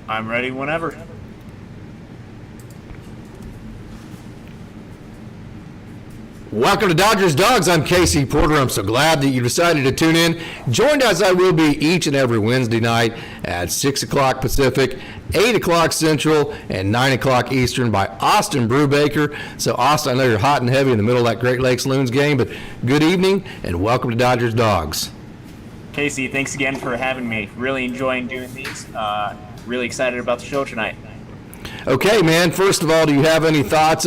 I'm ready whenever. Welcome to Dodgers Dogs. I'm Casey Porter. I'm so glad that you decided to tune in. Joined as I will be each and every Wednesday night at 6 o'clock Pacific, 8 o'clock Central, and 9 o'clock Eastern by Austin Brubaker. So, Austin, I know you're hot and heavy in the middle of that Great Lakes Loons game, but good evening and welcome to Dodgers Dogs. Casey, thanks again for having me. Really enjoying doing these. Really excited about the show tonight. Okay, man. First of all, do you have any thoughts?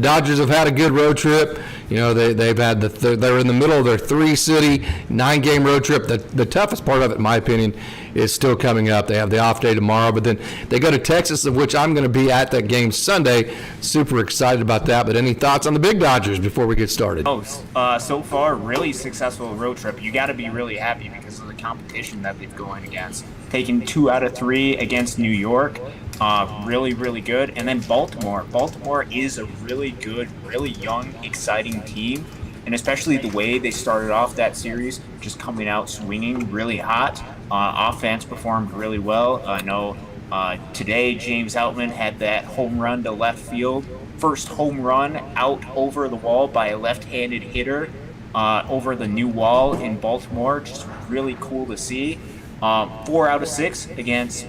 Dodgers have had a good road trip. You know, they've had they're in the middle of their 3-city, 9-game road trip. The toughest part of it, in my opinion, is still coming up. They have the off day tomorrow, but then they go to Texas, of which I'm going to be at that game Sunday. Super excited about that. But any thoughts on the big Dodgers before we get started? So far, really successful road trip. You got to be really happy because of the competition that they've going against. Taking 2 out of 3 against New York. Really, really good. And then Baltimore. Baltimore is a really good, really young, exciting team. And especially the way they started off that series, just coming out swinging really hot. Offense performed really well. I know today James Outman had that home run to left field. First home run out over the wall by a left-handed hitter over the new wall in Baltimore. Just really cool to see. 4 out of 6 against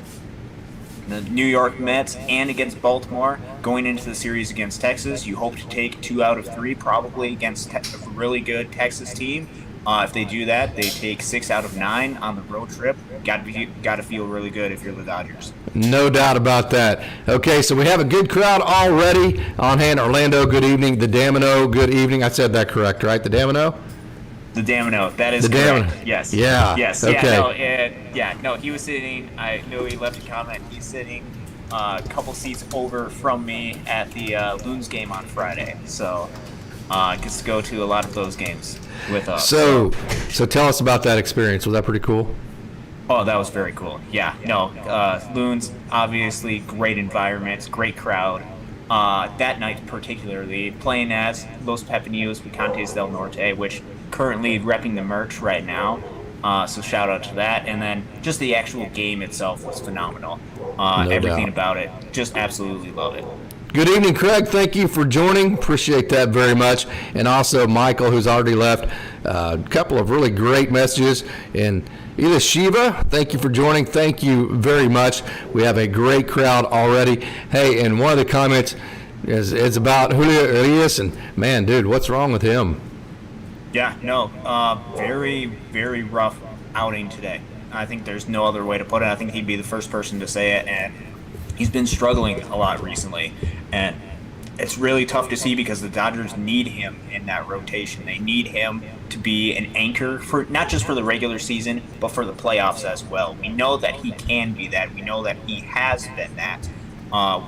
the New York Mets and against Baltimore. Going into the series against Texas, you hope to take 2 out of 3 probably against a really good Texas team. If they do that, they take 6 out of 9 on the road trip. Got to feel really good if you're the Dodgers. No doubt about that. Okay, so we have a good crowd already on hand. Orlando, good evening. The Damino, good evening. I said that correct, right? The Damino? The Damino, that is the correct. Damino. Yes. Yeah. Yes. Okay. No, he was sitting. I know he left a comment. He's sitting a couple seats over from me at the Loons game on Friday. So gets to go to a lot of those games with us. So tell us about that experience. Was that pretty cool? Oh, that was very cool. Yeah. No, Loons, obviously great environment, great crowd. That night particularly, playing as Los Pepinos Picantes del Norte, which currently repping the merch right now. So shout out to that. And then just the actual game itself was phenomenal. Everything about it, just absolutely love it. Good evening, Craig. Thank you for joining. Appreciate that very much. And also Michael, who's already left a couple of really great messages. And Ila Shiva, thank you for joining. Thank you very much. We have a great crowd already. Hey, and one of the comments is about Julio Urias. And, man, dude, what's wrong with him? Yeah, no, very, very rough outing today. I think there's no other way to put it. I think he'd be the first person to say it, and he's been struggling a lot recently, and it's really tough to see because the Dodgers need him in that rotation. They need him to be an anchor for not just for the regular season, but for the playoffs as well. We know that he can be that. We know that he has been that.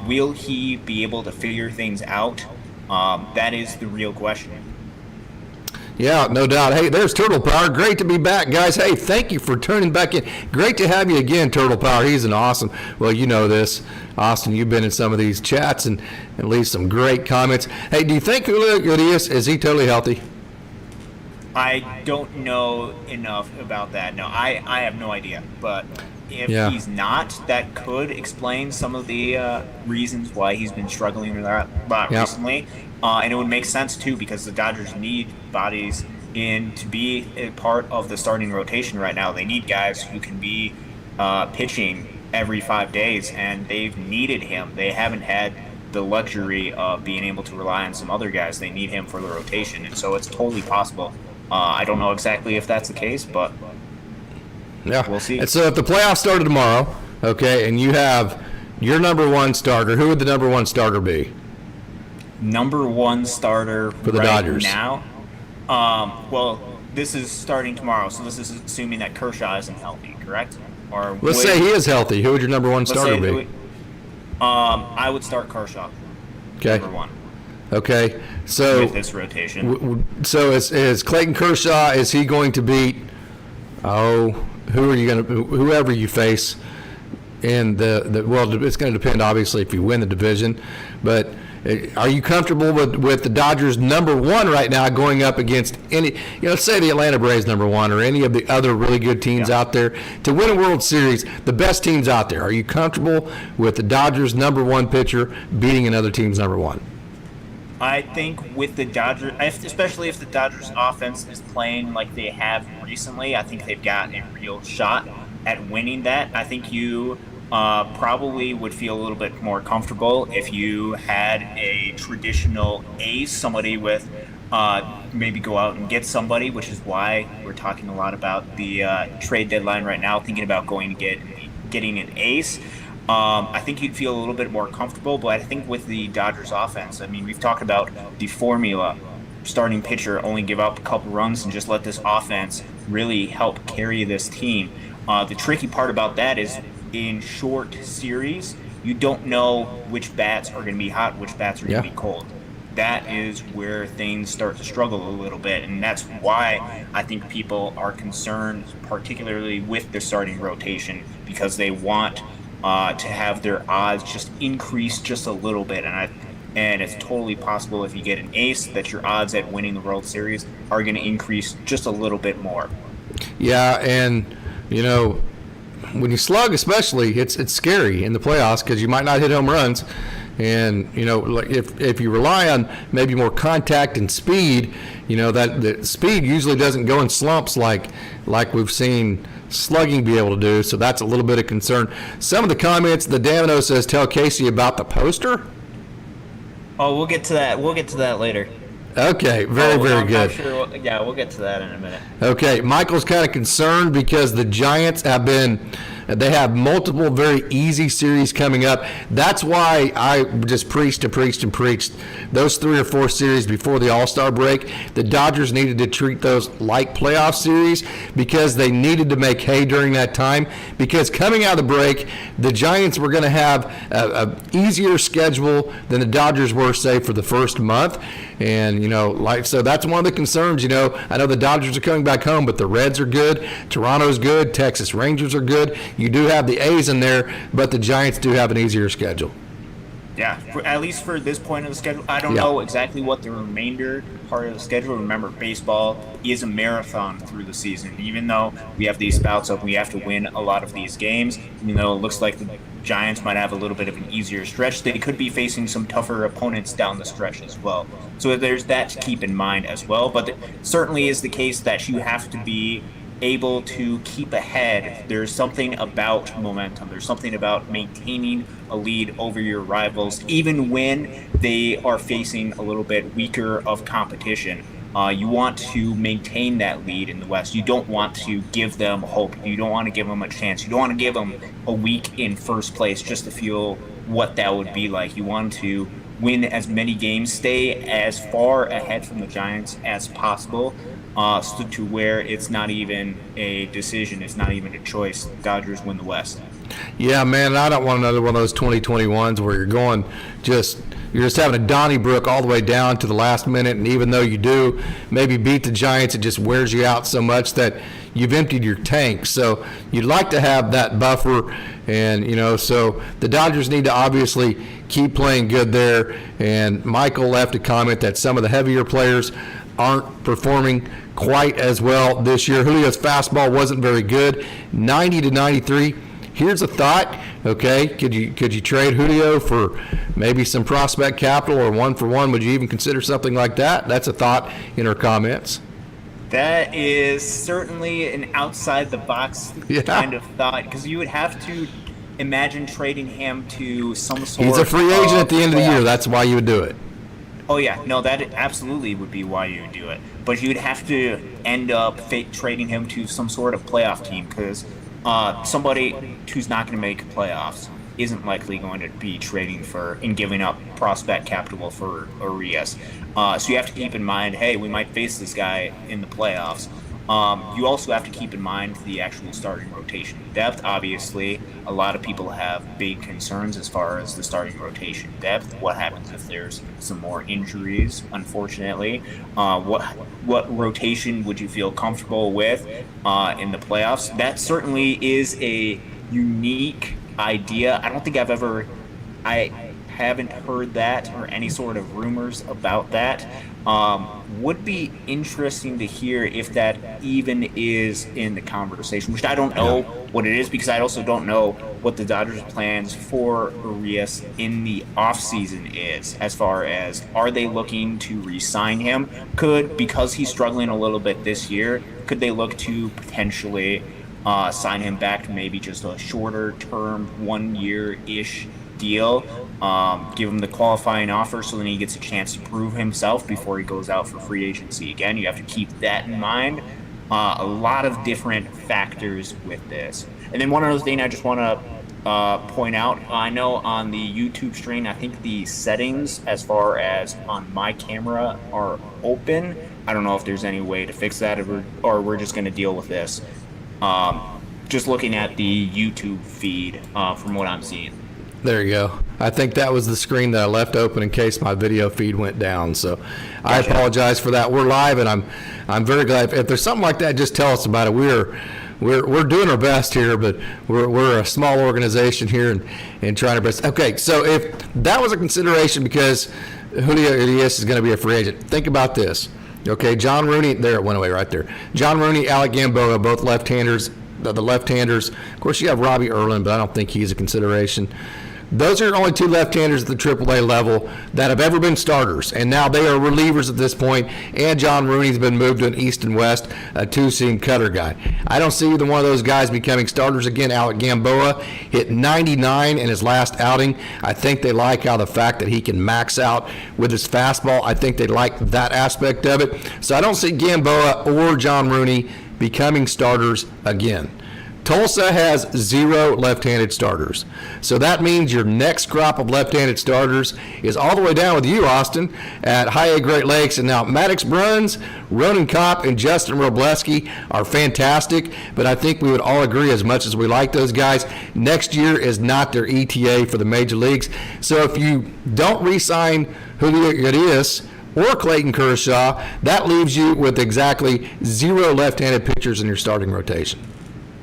Will he be able to figure things out? That is the real question. Yeah, no doubt. Hey, there's Turtle Power. Great to be back, guys. Hey, thank you for tuning back in. Great to have you again, Turtle Power. He's an awesome, well, you know this. Austin, you've been in some of these chats and leave some great comments. Hey, do you think Julio Urias, is he totally healthy? I don't know enough about that. No, I have no idea. But if he's not, that could explain some of the reasons why he's been struggling a lot recently. And it would make sense, too, because the Dodgers need bodies in to be a part of the starting rotation right now. They need guys who can be pitching every 5 days, and they've needed him. They haven't had the luxury of being able to rely on some other guys. They need him for the rotation, and so it's totally possible. I don't know exactly if that's the case, but we'll see. And so if the playoffs started tomorrow, okay, and you have your number one starter, who would the number one starter be? Number one starter for the right Dodgers now? Well, this is starting tomorrow, so this is assuming that Kershaw isn't healthy, correct? Or let's say he is healthy. Who would your number one starter be? I would start Kershaw. Okay. Number one. Okay. So with this rotation. So is Clayton Kershaw? Is he going to beat? Whoever you face? in well, it's going to depend obviously if you win the division, but are you comfortable with the Dodgers number one right now going up against any, let's say the Atlanta Braves number one or any of the other really good teams out there to win a World Series, the best teams out there? Are you comfortable with the Dodgers number one pitcher beating another team's number one? I think with the Dodgers, especially if the Dodgers offense is playing like they have recently, I think they've got a real shot at winning that. I think you probably would feel a little bit more comfortable if you had a traditional ace, somebody with maybe go out and get somebody, which is why we're talking a lot about the trade deadline right now, thinking about going to getting an ace. I think you'd feel a little bit more comfortable, but I think with the Dodgers offense, I mean, we've talked about the formula, starting pitcher, only give up a couple runs and just let this offense really help carry this team. The tricky part about that is in short series, you don't know which bats are going to be hot, which bats are going to be cold. That is where things start to struggle a little bit, and that's why I think people are concerned, particularly with the starting rotation, because they want to have their odds just increase just a little bit. And it's totally possible if you get an ace that your odds at winning the World Series are going to increase just a little bit more. Yeah, and when you slug especially, it's scary in the playoffs because you might not hit home runs. And, like if you rely on maybe more contact and speed, that the speed usually doesn't go in slumps like we've seen slugging be able to do. So that's a little bit of concern. Some of the comments, the Davino says, tell Casey about the poster. Oh, we'll get to that. We'll get to that later. Okay, very good. Sure we'll get to that in a minute. Okay, Michael's kind of concerned because the Giants they have multiple very easy series coming up. That's why I just preached those 3 or 4 series before the All-Star break. The Dodgers needed to treat those like playoff series because they needed to make hay during that time, because coming out of the break, the Giants were going to have a easier schedule than the Dodgers were, say, for the first month. And, so that's one of the concerns. I know the Dodgers are coming back home, but the Reds are good. Toronto's good. Texas Rangers are good. You do have the A's in there, but the Giants do have an easier schedule. Yeah, at least for this point of the schedule. I don't know exactly what the remainder part of the schedule. Remember, baseball is a marathon through the season. Even though we have these bouts of we have to win a lot of these games, it looks like the Giants might have a little bit of an easier stretch. They could be facing some tougher opponents down the stretch as well. So there's that to keep in mind as well. But it certainly is the case that you have to be able to keep ahead. There's something about momentum. There's something about maintaining a lead over your rivals, even when they are facing a little bit weaker of competition. You want to maintain that lead in the West. You don't want to give them hope. You don't want to give them a chance. You don't want to give them a week in first place just to feel what that would be like. You want to win as many games, stay as far ahead from the Giants as possible, so to where it's not even a decision, it's not even a choice. Dodgers win the West. Yeah, man, I don't want another one of those 2021s where you're just having a Donnybrook all the way down to the last minute, and even though you do maybe beat the Giants, it just wears you out so much that you've emptied your tank. So you'd like to have that buffer, and so the Dodgers need to obviously keep playing good there. And Michael left a comment that some of the heavier players aren't performing quite as well this year. Julio's fastball wasn't very good, 90 to 93. Here's a thought, okay? Could you trade Julio for maybe some prospect capital or 1-for-1? Would you even consider something like that? That's a thought in our comments. That is certainly an outside the box kind of thought, because you would have to imagine trading him to some sort of... He's a free agent at the end of the year. That's why you would do it. Oh, yeah. No, that absolutely would be why you would do it. But you'd have to end up trading him to some sort of playoff team, because somebody who's not going to make playoffs isn't likely going to be trading for and giving up prospect capital for Urias. So you have to keep in mind, hey, we might face this guy in the playoffs. You also have to keep in mind the actual starting rotation depth. Obviously, a lot of people have big concerns as far as the starting rotation depth. What happens if there's some more injuries, unfortunately? What rotation would you feel comfortable with in the playoffs? That certainly is a unique idea. I haven't heard that or any sort of rumors about that. Would be interesting to hear if that even is in the conversation, which I don't know what it is, because I also don't know what the Dodgers' plans for Urias in the offseason is, as far as, are they looking to re-sign him? Because he's struggling a little bit this year, could they look to potentially sign him back to maybe just a shorter term, 1 year-ish deal, give him the qualifying offer so then he gets a chance to prove himself before he goes out for free agency again? You have to keep that in mind. A lot of different factors with this. And then one other thing I just want to point out, I know on the YouTube stream, I think the settings as far as on my camera are open. I don't know if there's any way to fix that, or we're just going to deal with this. Just looking at the YouTube feed from what I'm seeing. There you go. I think that was the screen that I left open in case my video feed went down. So I apologize for that. We're live, and I'm very glad. If there's something like that, just tell us about it. We're doing our best here, but we're a small organization here and trying our best. Okay, so if that was a consideration because Julio Urias is going to be a free agent, think about this. Okay, John Rooney, there it went away right there. John Rooney, Alec Gamboa, both left-handers. The left-handers, of course, you have Robbie Erlin, but I don't think he's a consideration. Those are the only two left-handers at the AAA level that have ever been starters, and now they are relievers at this point, and John Rooney's been moved to an East and West, a two-seam cutter guy. I don't see either one of those guys becoming starters again. Alec Gamboa hit 99 in his last outing. I think they like how the fact that he can max out with his fastball. I think they like that aspect of it. So I don't see Gamboa or John Rooney becoming starters again. Tulsa has 0 left-handed starters. So that means your next crop of left-handed starters is all the way down with you, Austin, at High A Great Lakes. And now Maddox Bruns, Ronan Kopp, and Justin Robleski are fantastic, but I think we would all agree, as much as we like those guys, next year is not their ETA for the major leagues. So if you don't re-sign Julio Urias or Clayton Kershaw, that leaves you with exactly 0 left-handed pitchers in your starting rotation.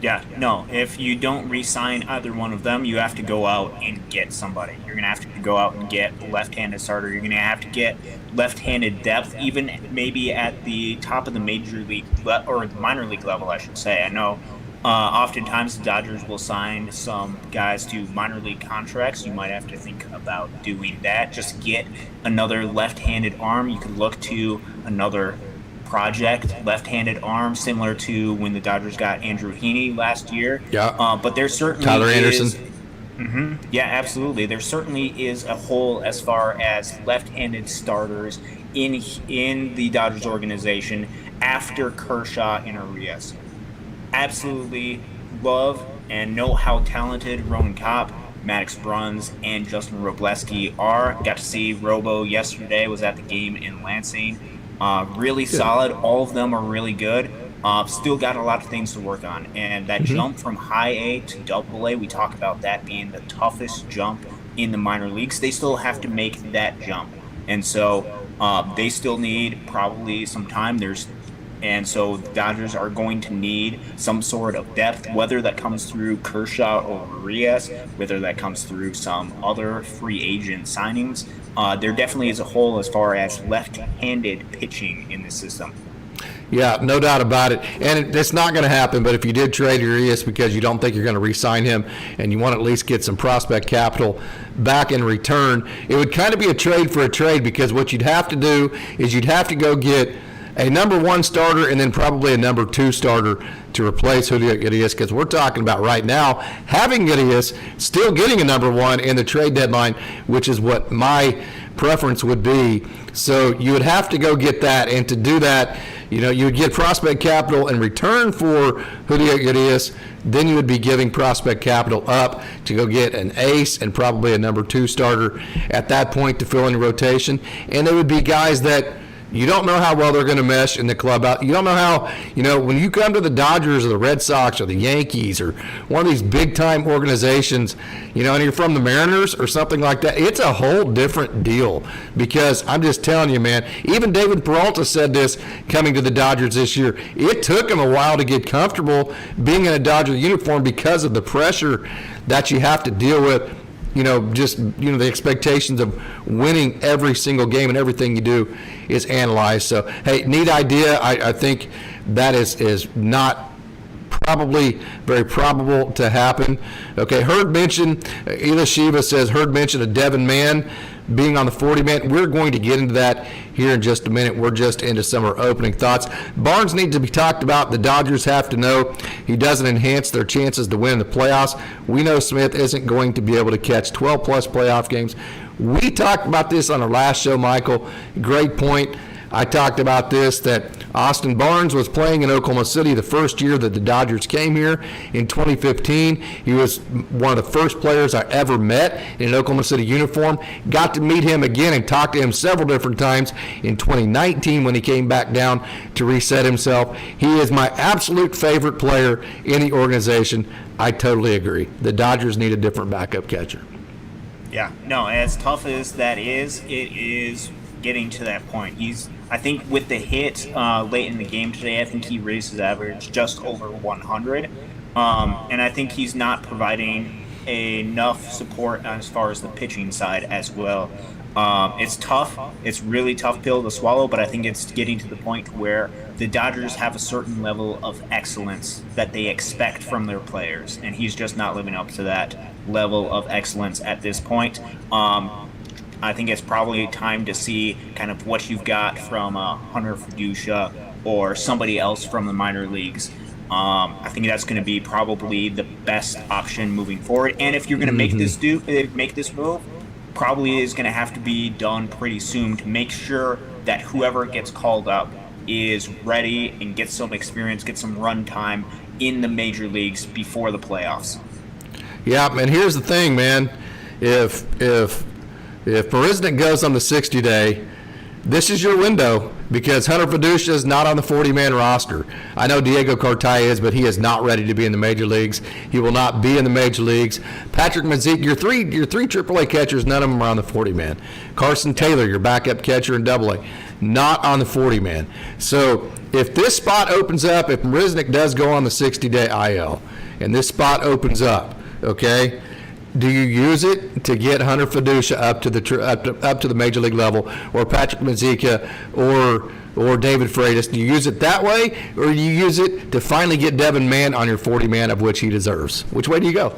Yeah, no, if you don't re-sign either one of them, you have to go out and get somebody. You're going to have to go out and get a left-handed starter. You're going to have to get left-handed depth, even maybe at the top of the major league, or the minor league level, I should say. I know oftentimes the Dodgers will sign some guys to minor league contracts. You might have to think about doing that. Just get another left-handed arm. You could look to another project left-handed arm, similar to when the Dodgers got Andrew Heaney last year. Yeah. But there certainly Tyler is, Anderson. Yeah, absolutely. There certainly is a hole as far as left-handed starters in the Dodgers organization after Kershaw and Urias. Absolutely love and know how talented Ronan Kopp, Maddox Bruns, and Justin Robleski are. Got to see Robo yesterday, was at the game in Lansing. Really solid. All of them are really good. Still got a lot of things to work on. And that jump from high A to double A, we talk about that being the toughest jump in the minor leagues. They still have to make that jump. And so they still need probably some time. And so the Dodgers are going to need some sort of depth, whether that comes through Kershaw or Urias, whether that comes through some other free agent signings. There definitely is a hole as far as left-handed pitching in the system. Yeah, no doubt about it. And it's not going to happen, but if you did trade Urias because you don't think you're going to re-sign him and you want to at least get some prospect capital back in return, it would kind of be a trade for a trade, because what you'd have to do is you'd have to go get a number 1 starter and then probably a number 2 starter to replace Julio Urias, because we're talking about right now having Urias still getting a number 1 in the trade deadline, which is what my preference would be. So you would have to go get that, and to do that, you would get prospect capital in return for Julio Urias. Then you would be giving prospect capital up to go get an ace and probably a number 2 starter at that point to fill in your rotation. And they would be guys that You don't know how well they're going to mesh in the clubhouse. You don't know how, when you come to the Dodgers or the Red Sox or the Yankees or one of these big-time organizations, and you're from the Mariners or something like that, it's a whole different deal. Because I'm just telling you, man, even David Peralta said this coming to the Dodgers this year. It took him a while to get comfortable being in a Dodger uniform because of the pressure that you have to deal with. The expectations of winning every single game, and everything you do is analyzed. So, hey, neat idea. I think that is not probably very probable to happen. Okay, heard mention, Ela Shiva says, heard mention of Devin Mann being on the 40-man. We're going to get into that here in just a minute. We're just into some of our opening thoughts. Barnes needs to be talked about. The Dodgers have to know he doesn't enhance their chances to win the playoffs. We know Smith isn't going to be able to catch 12-plus playoff games. We talked about this on our last show, Michael. Great point. I talked about this, that Austin Barnes was playing in Oklahoma City the first year that the Dodgers came here in 2015. He was one of the first players I ever met in an Oklahoma City uniform. Got to meet him again and talk to him several different times in 2019 when he came back down to reset himself. He is my absolute favorite player in the organization. I totally agree. The Dodgers need a different backup catcher. Yeah, no, as tough as that is, it is getting to that point. I think with the hit late in the game today, I think he raised his average just over 100. And I think he's not providing enough support as far as the pitching side as well. It's tough. It's really tough pill to swallow, but I think it's getting to the point where the Dodgers have a certain level of excellence that they expect from their players, and he's just not living up to that level of excellence at this point. I think it's probably time to see kind of what you've got from Hunter Fiducia or somebody else from the minor leagues. I think that's going to be probably the best option moving forward. And if you're going to make this move, probably is going to have to be done pretty soon to make sure that whoever gets called up is ready and gets some experience, get some run time in the major leagues before the playoffs. Yeah, and here's the thing, man. If Marisnick goes on the 60-day, this is your window, because Hunter Fiducia is not on the 40-man roster. I know Diego Cartaya is, but he is not ready to be in the major leagues. He will not be in the major leagues. Patrick Mazeek, your three AAA catchers, none of them are on the 40-man. Carson Taylor, your backup catcher in AA, not on the 40-man. So if this spot opens up, if Marisnick does go on the 60-day IL, and this spot opens up, okay, do you use it to get Hunter Fiducia up to the major league level, or Patrick Mazeika, or David Freitas? Do you use it that way, or do you use it to finally get Devin Mann on your 40-man, of which he deserves? Which way do you go?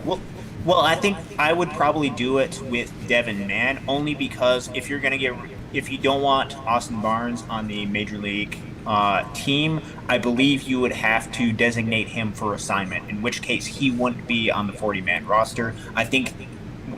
Well, I think I would probably do it with Devin Mann, only because if you don't want Austin Barnes on the major league team, I believe you would have to designate him for assignment, in which case he wouldn't be on the 40-man roster. I think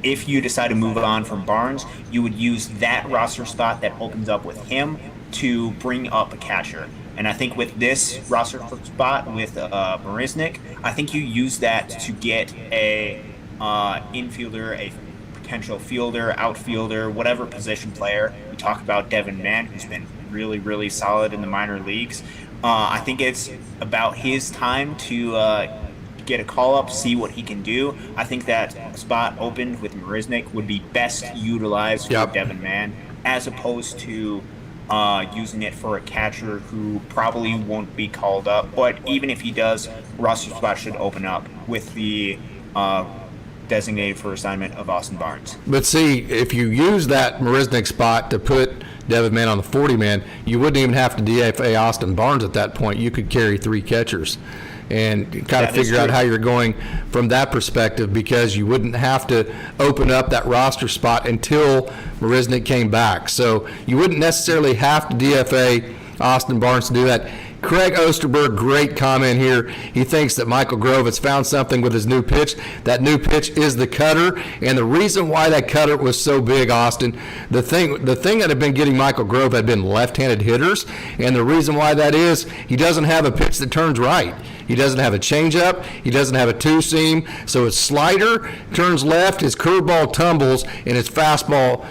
if you decide to move on from Barnes, you would use that roster spot that opens up with him to bring up a catcher. And I think with this roster spot with Marisnick, I think you use that to get a infielder, a potential fielder, outfielder, whatever position player. We talk about Devin Mann, who's been really, really solid in the minor leagues. I think it's about his time to get a call-up, see what he can do. I think that spot opened with Marisnick would be best utilized for Devin Mann, as opposed to using it for a catcher who probably won't be called up. But even if he does, roster spot should open up with the designated for assignment of Austin Barnes. But see, if you use that Marisnick spot to put Devin Mann on the 40-man, you wouldn't even have to DFA Austin Barnes at that point. You could carry three catchers and kind of figure out how you're going from that perspective, because you wouldn't have to open up that roster spot until Marisnick came back. So you wouldn't necessarily have to DFA Austin Barnes to do that. Craig Osterberg, great comment here. He thinks that Michael Grove has found something with his new pitch. That new pitch is the cutter, and the reason why that cutter was so big, Austin, the thing that had been getting Michael Grove had been left-handed hitters, and the reason why that is, he doesn't have a pitch that turns right. He doesn't have a changeup. He doesn't have a two-seam. So his slider turns left, his curveball tumbles, and his fastball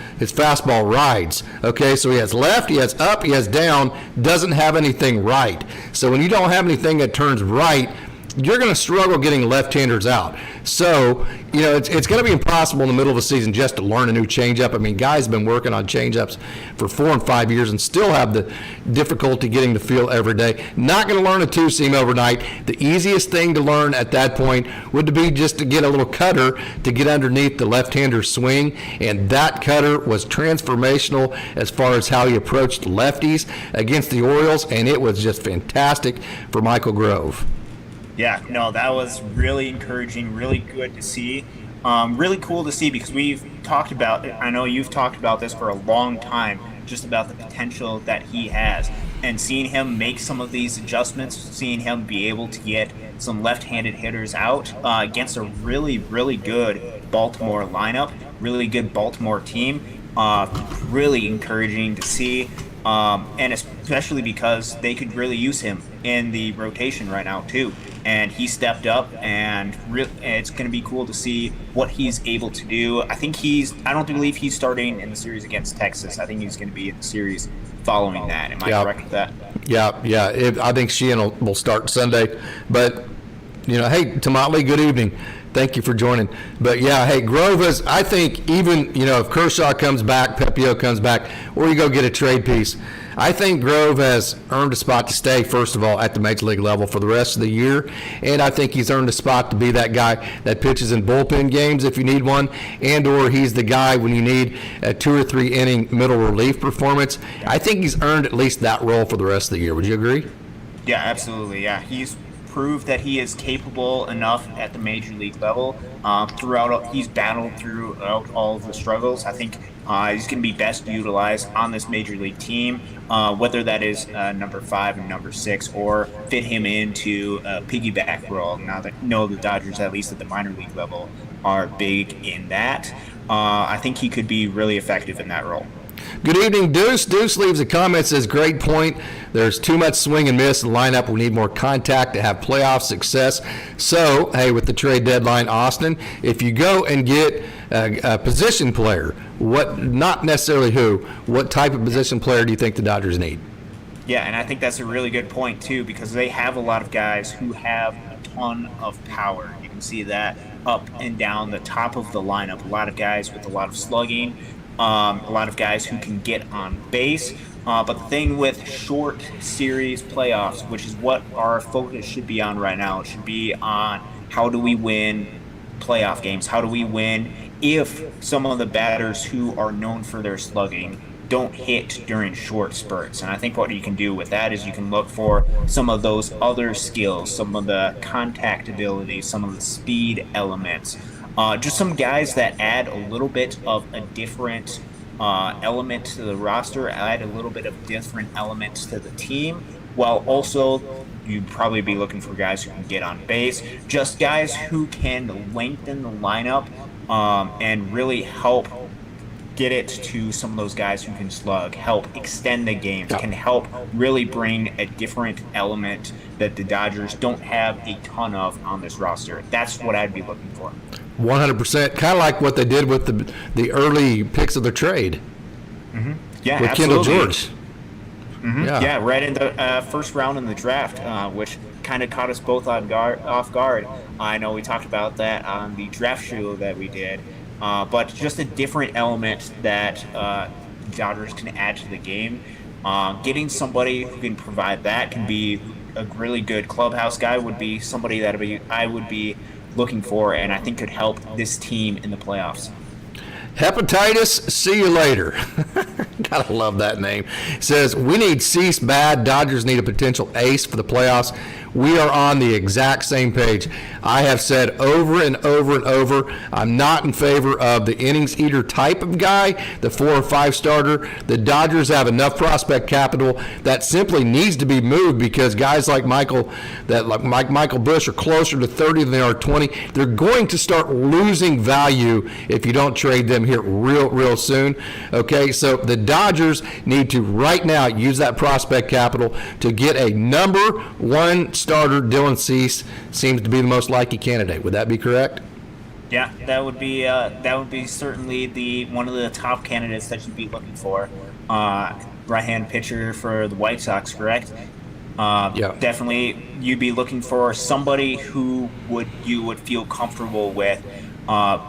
rides. Okay, so he has left, he has up, he has down, doesn't have anything right. So when you don't have anything that turns right, you're going to struggle getting left-handers out. So, it's going to be impossible in the middle of the season just to learn a new changeup. I mean, guys have been working on changeups for 4 and 5 years and still have the difficulty getting the feel every day. Not going to learn a two-seam overnight. The easiest thing to learn at that point would be just to get a little cutter to get underneath the left-hander's swing, and that cutter was transformational as far as how he approached lefties against the Orioles, and it was just fantastic for Michael Grove. Yeah, no, that was really encouraging, really good to see. Really cool to see because we've talked about, I know you've talked about this for a long time, just about the potential that he has. And seeing him make some of these adjustments, seeing him be able to get some left-handed hitters out against a really, really good Baltimore lineup, really good Baltimore team, really encouraging to see. And especially because they could really use him in the rotation right now too. And he stepped up, and it's going to be cool to see what he's able to do. I don't believe he's starting in the series against Texas. I think he's going to be in the series following that. Am I correct with that? Yeah. I think Sheehan will start Sunday. But, hey, Tamale, good evening. Thank you for joining. But, yeah, hey, Grove is, I think even, if Kershaw comes back, Pepiot comes back, or you go get a trade piece, I think Grove has earned a spot to stay, first of all, at the major league level for the rest of the year. And I think he's earned a spot to be that guy that pitches in bullpen games if you need one, and or he's the guy when you need a 2 or 3 inning middle relief performance. I think he's earned at least that role for the rest of the year. Would you agree? Yeah, absolutely. Yeah, he's proved that he is capable enough at the major league level. He's battled throughout all of the struggles. I think he's going to be best utilized on this major league team, whether that is number 5 and number 6, or fit him into a piggyback role. Now that the Dodgers, at least at the minor league level, are big in that. I think he could be really effective in that role. Good evening, Deuce. Deuce leaves a comment, says, great point. There's too much swing and miss in the lineup. We need more contact to have playoff success. So, hey, with the trade deadline, Austin, if you go and get a position player, not necessarily what type of position player do you think the Dodgers need? Yeah, and I think that's a really good point, too, because they have a lot of guys who have a ton of power. You can see that up and down the top of the lineup. A lot of guys with a lot of slugging. A lot of guys who can get on base. But the thing with short series playoffs, which is what our focus should be on right now, it should be on how do we win playoff games? How do we win if some of the batters who are known for their slugging don't hit during short spurts? And I think what you can do with that is you can look for some of those other skills, some of the contact ability, some of the speed elements. Just some guys that add a little bit of a different element to the roster, add a little bit of different elements to the team, while also you'd probably be looking for guys who can get on base, just guys who can lengthen the lineup and really help get it to some of those guys who can slug, help extend the games, can help really bring a different element that the Dodgers don't have a ton of on this roster. That's what I'd be looking for. 100%, kind of like what they did with the early picks of the trade. Mm-hmm. Yeah, with absolutely. Kendall George. Mm-hmm. Yeah, right in the first round in the draft, which kind of caught us both off guard. I know we talked about that on the draft show that we did, but just a different element that Dodgers can add to the game. Getting somebody who can provide that, can be a really good clubhouse guy, would be somebody that I would be looking for, and I think could help this team in the playoffs. Hepatitis, see you later. Gotta love that name. Says, we need Cease bad. Dodgers need a potential ace for the playoffs. We are on the exact same page. I have said over and over and over, I'm not in favor of the innings eater type of guy, the 4 or 5 starter. The Dodgers have enough prospect capital that simply needs to be moved, because guys like Michael Busch are closer to 30 than they are 20. They're going to start losing value if you don't trade them here real soon. Okay, so the Dodgers need to right now use that prospect capital to get a number one starter. Dilloncease seems to be the most likely candidate. Would that be correct? Yeah, that would be certainly the one of the top candidates that you'd be looking for. Right-hand pitcher for the White Sox, correct? Yeah. Definitely, you'd be looking for somebody who you would feel comfortable with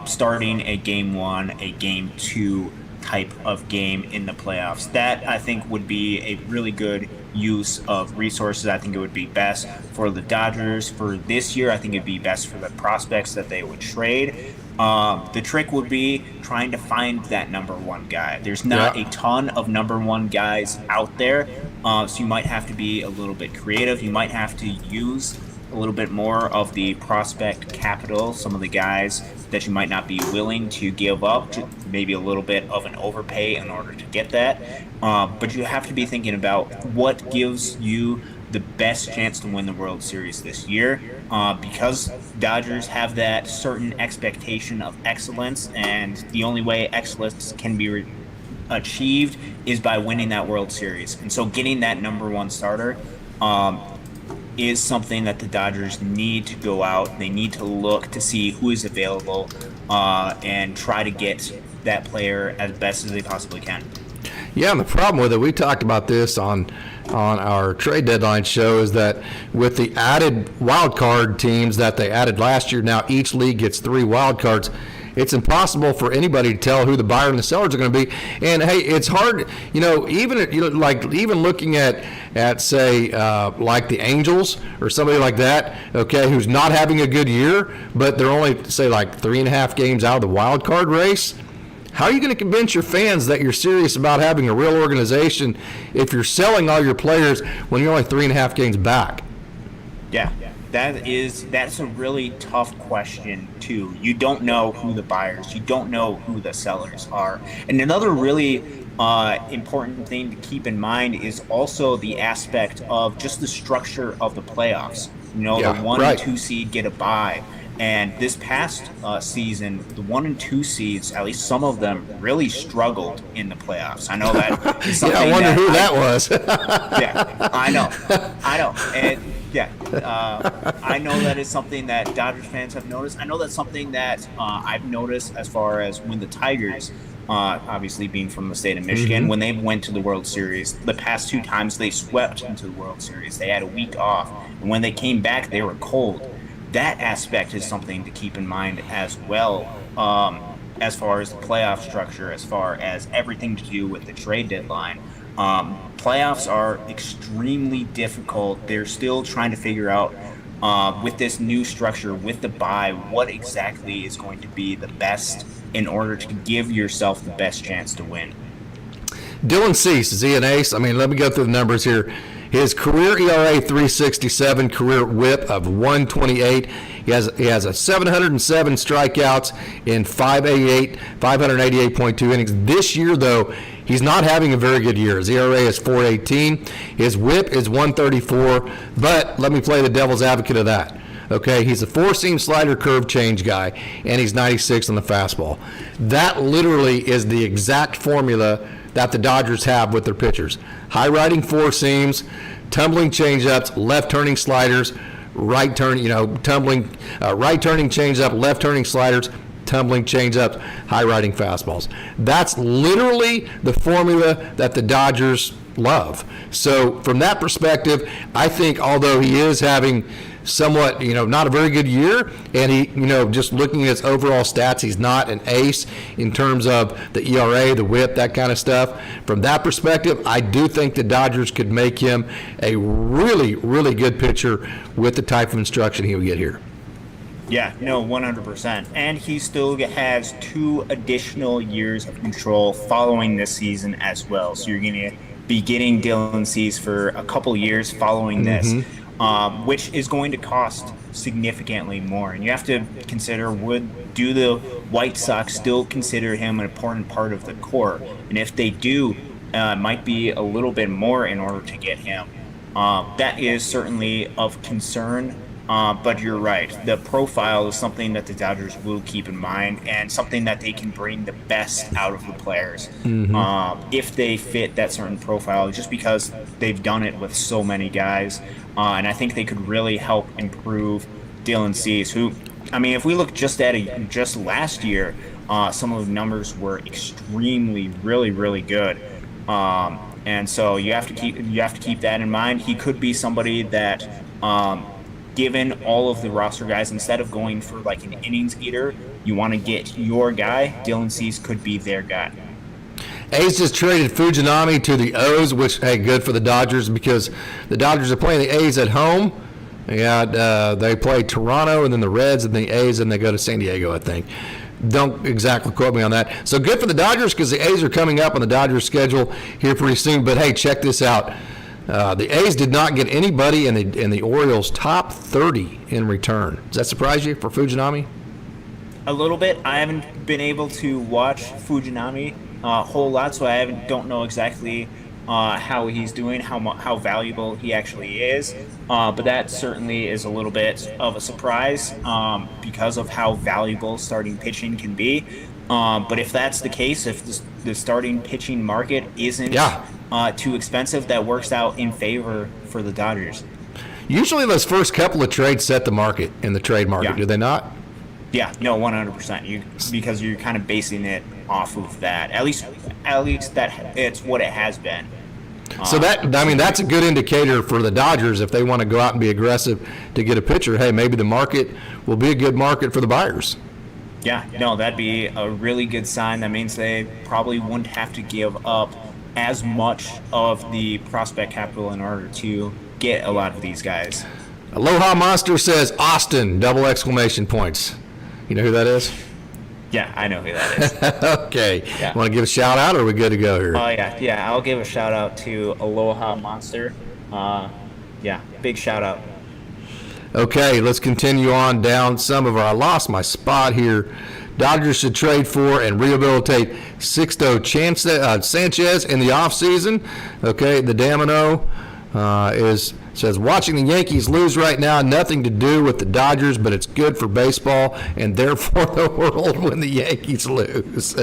starting a game 1, a game 2 type of game in the playoffs. That, I think, would be a really good use of resources. I think it would be best for the Dodgers for this year. I think it'd be best for the prospects that they would trade. The trick would be trying to find that number one guy. There's not a ton of number one guys out there, so you might have to be a little bit creative. You might have to use a little bit more of the prospect capital, some of the guys that you might not be willing to give up, maybe a little bit of an overpay in order to get that. But you have to be thinking about what gives you the best chance to win the World Series this year, because Dodgers have that certain expectation of excellence, and the only way excellence can be achieved is by winning that World Series. And so getting that number one starter is something that the Dodgers need to go out. They need to look to see who is available and try to get that player as best as they possibly can. Yeah, and the problem with it, we talked about this on our trade deadline show, is that with the added wild card teams that they added last year, now each league gets 3 wild cards. It's impossible for anybody to tell who the buyer and the sellers are going to be. And hey, it's hard, even looking at say like the Angels or somebody like that, okay, who's not having a good year, but they're only say like 3.5 games out of the wild card race. How are you going to convince your fans that you're serious about having a real organization if you're selling all your players when you're only 3.5 games back? Yeah, that's a really tough question too. You don't know who the buyers, you don't know who the sellers are. And another really important thing to keep in mind is also the aspect of just the structure of the playoffs. The 1 and 2 seed get a bye. And this past season, the 1 and 2 seeds, at least some of them, really struggled in the playoffs. I know that. Is something I wonder who that was. Yeah, I know. And I know that is something that Dodgers fans have noticed. I know that's something that I've noticed as far as when the Tigers, obviously being from the state of Michigan, when they went to the World Series, the past 2 times they swept into the World Series, they had a week off. And when they came back, they were cold. That aspect is something to keep in mind as well, as far as the playoff structure, as far as everything to do with the trade deadline. Playoffs are extremely difficult. They're still trying to figure out, with this new structure, with the bye, what exactly is going to be the best in order to give yourself the best chance to win. Dilloncease, is he an ace? I mean, let me go through the numbers here. His career ERA 3.67, career WHIP of 1.28. He has a 707 strikeouts in 588.2 innings. This year, though, he's not having a very good year. His ERA is 4.18. His WHIP is 1.34. But let me play the devil's advocate of that. Okay, he's a 4-seam slider curve change guy, and he's 96 on the fastball. That literally is the exact formula that the Dodgers have with their pitchers. High-riding 4 seams, tumbling changeups, left-turning sliders, right-turning changeup, left-turning sliders, tumbling changeups, high-riding fastballs. That's literally the formula that the Dodgers love. So from that perspective, I think although he is having somewhat, not a very good year, and he, just looking at his overall stats, he's not an ace in terms of the ERA, the WHIP, that kind of stuff. From that perspective, I do think the Dodgers could make him a really, really good pitcher with the type of instruction he would get here. Yeah, no, 100%. And he still has 2 additional years of control following this season as well. So you're going to be getting Dilloncease for a couple years following this. Which is going to cost significantly more. And you have to consider, do the White Sox still consider him an important part of the core? And if they do, it might be a little bit more in order to get him. That is certainly of concern But you're right. The profile is something that the Dodgers will keep in mind, and something that they can bring the best out of the players if they fit that certain profile, just because they've done it with so many guys. And I think they could really help improve dilloncease, who, I mean, if we look just at just last year, some of the numbers were extremely, really good. And so you have to keep that in mind. He could be somebody that, given all of the roster guys, instead of going for like an innings eater, you want to get your guy. dilloncease could be their guy. A's just traded Fujinami to the O's, which, hey, good for the Dodgers because the Dodgers are playing the A's at home. They play Toronto and then the Reds and the A's, and they go to San Diego, I think. Don't exactly quote me on that. So good for the Dodgers because the A's are coming up on the Dodgers schedule here pretty soon. But, hey, check this out. The A's did not get anybody in the Orioles' top 30 in return. Does that surprise you for Fujinami? A little bit. I haven't been able to watch Fujinami a whole lot, so I don't know exactly how he's doing, how valuable he actually is. But that certainly is a little bit of a surprise because of how valuable starting pitching can be. But if that's the case, if the starting pitching market isn't too expensive, that works out in favor for the Dodgers. Usually those first couple of trades set the market in the trade market, do they not? Yeah, no, 100%. Because you're kind of basing it off of that. At least that it's what it has been. So that's a good indicator for the Dodgers if they want to go out and be aggressive to get a pitcher. Hey, maybe the market will be a good market for the buyers. Yeah, no, that'd be a really good sign. That means they probably wouldn't have to give up as much of the prospect capital in order to get a lot of these guys. Aloha Monster says Austin, double exclamation points. You know who that is? Yeah, I know who that is. Okay. Yeah. Want to give a shout out, or are we good to go here? Oh, yeah. I'll give a shout out to Aloha Monster. Big shout out. Okay, let's continue on down some of our. I lost my spot here. Dodgers should trade for and rehabilitate Sixto Sanchez in the offseason. Okay, the Domino says, watching the Yankees lose right now, nothing to do with the Dodgers, but it's good for baseball, and therefore the world when the Yankees lose.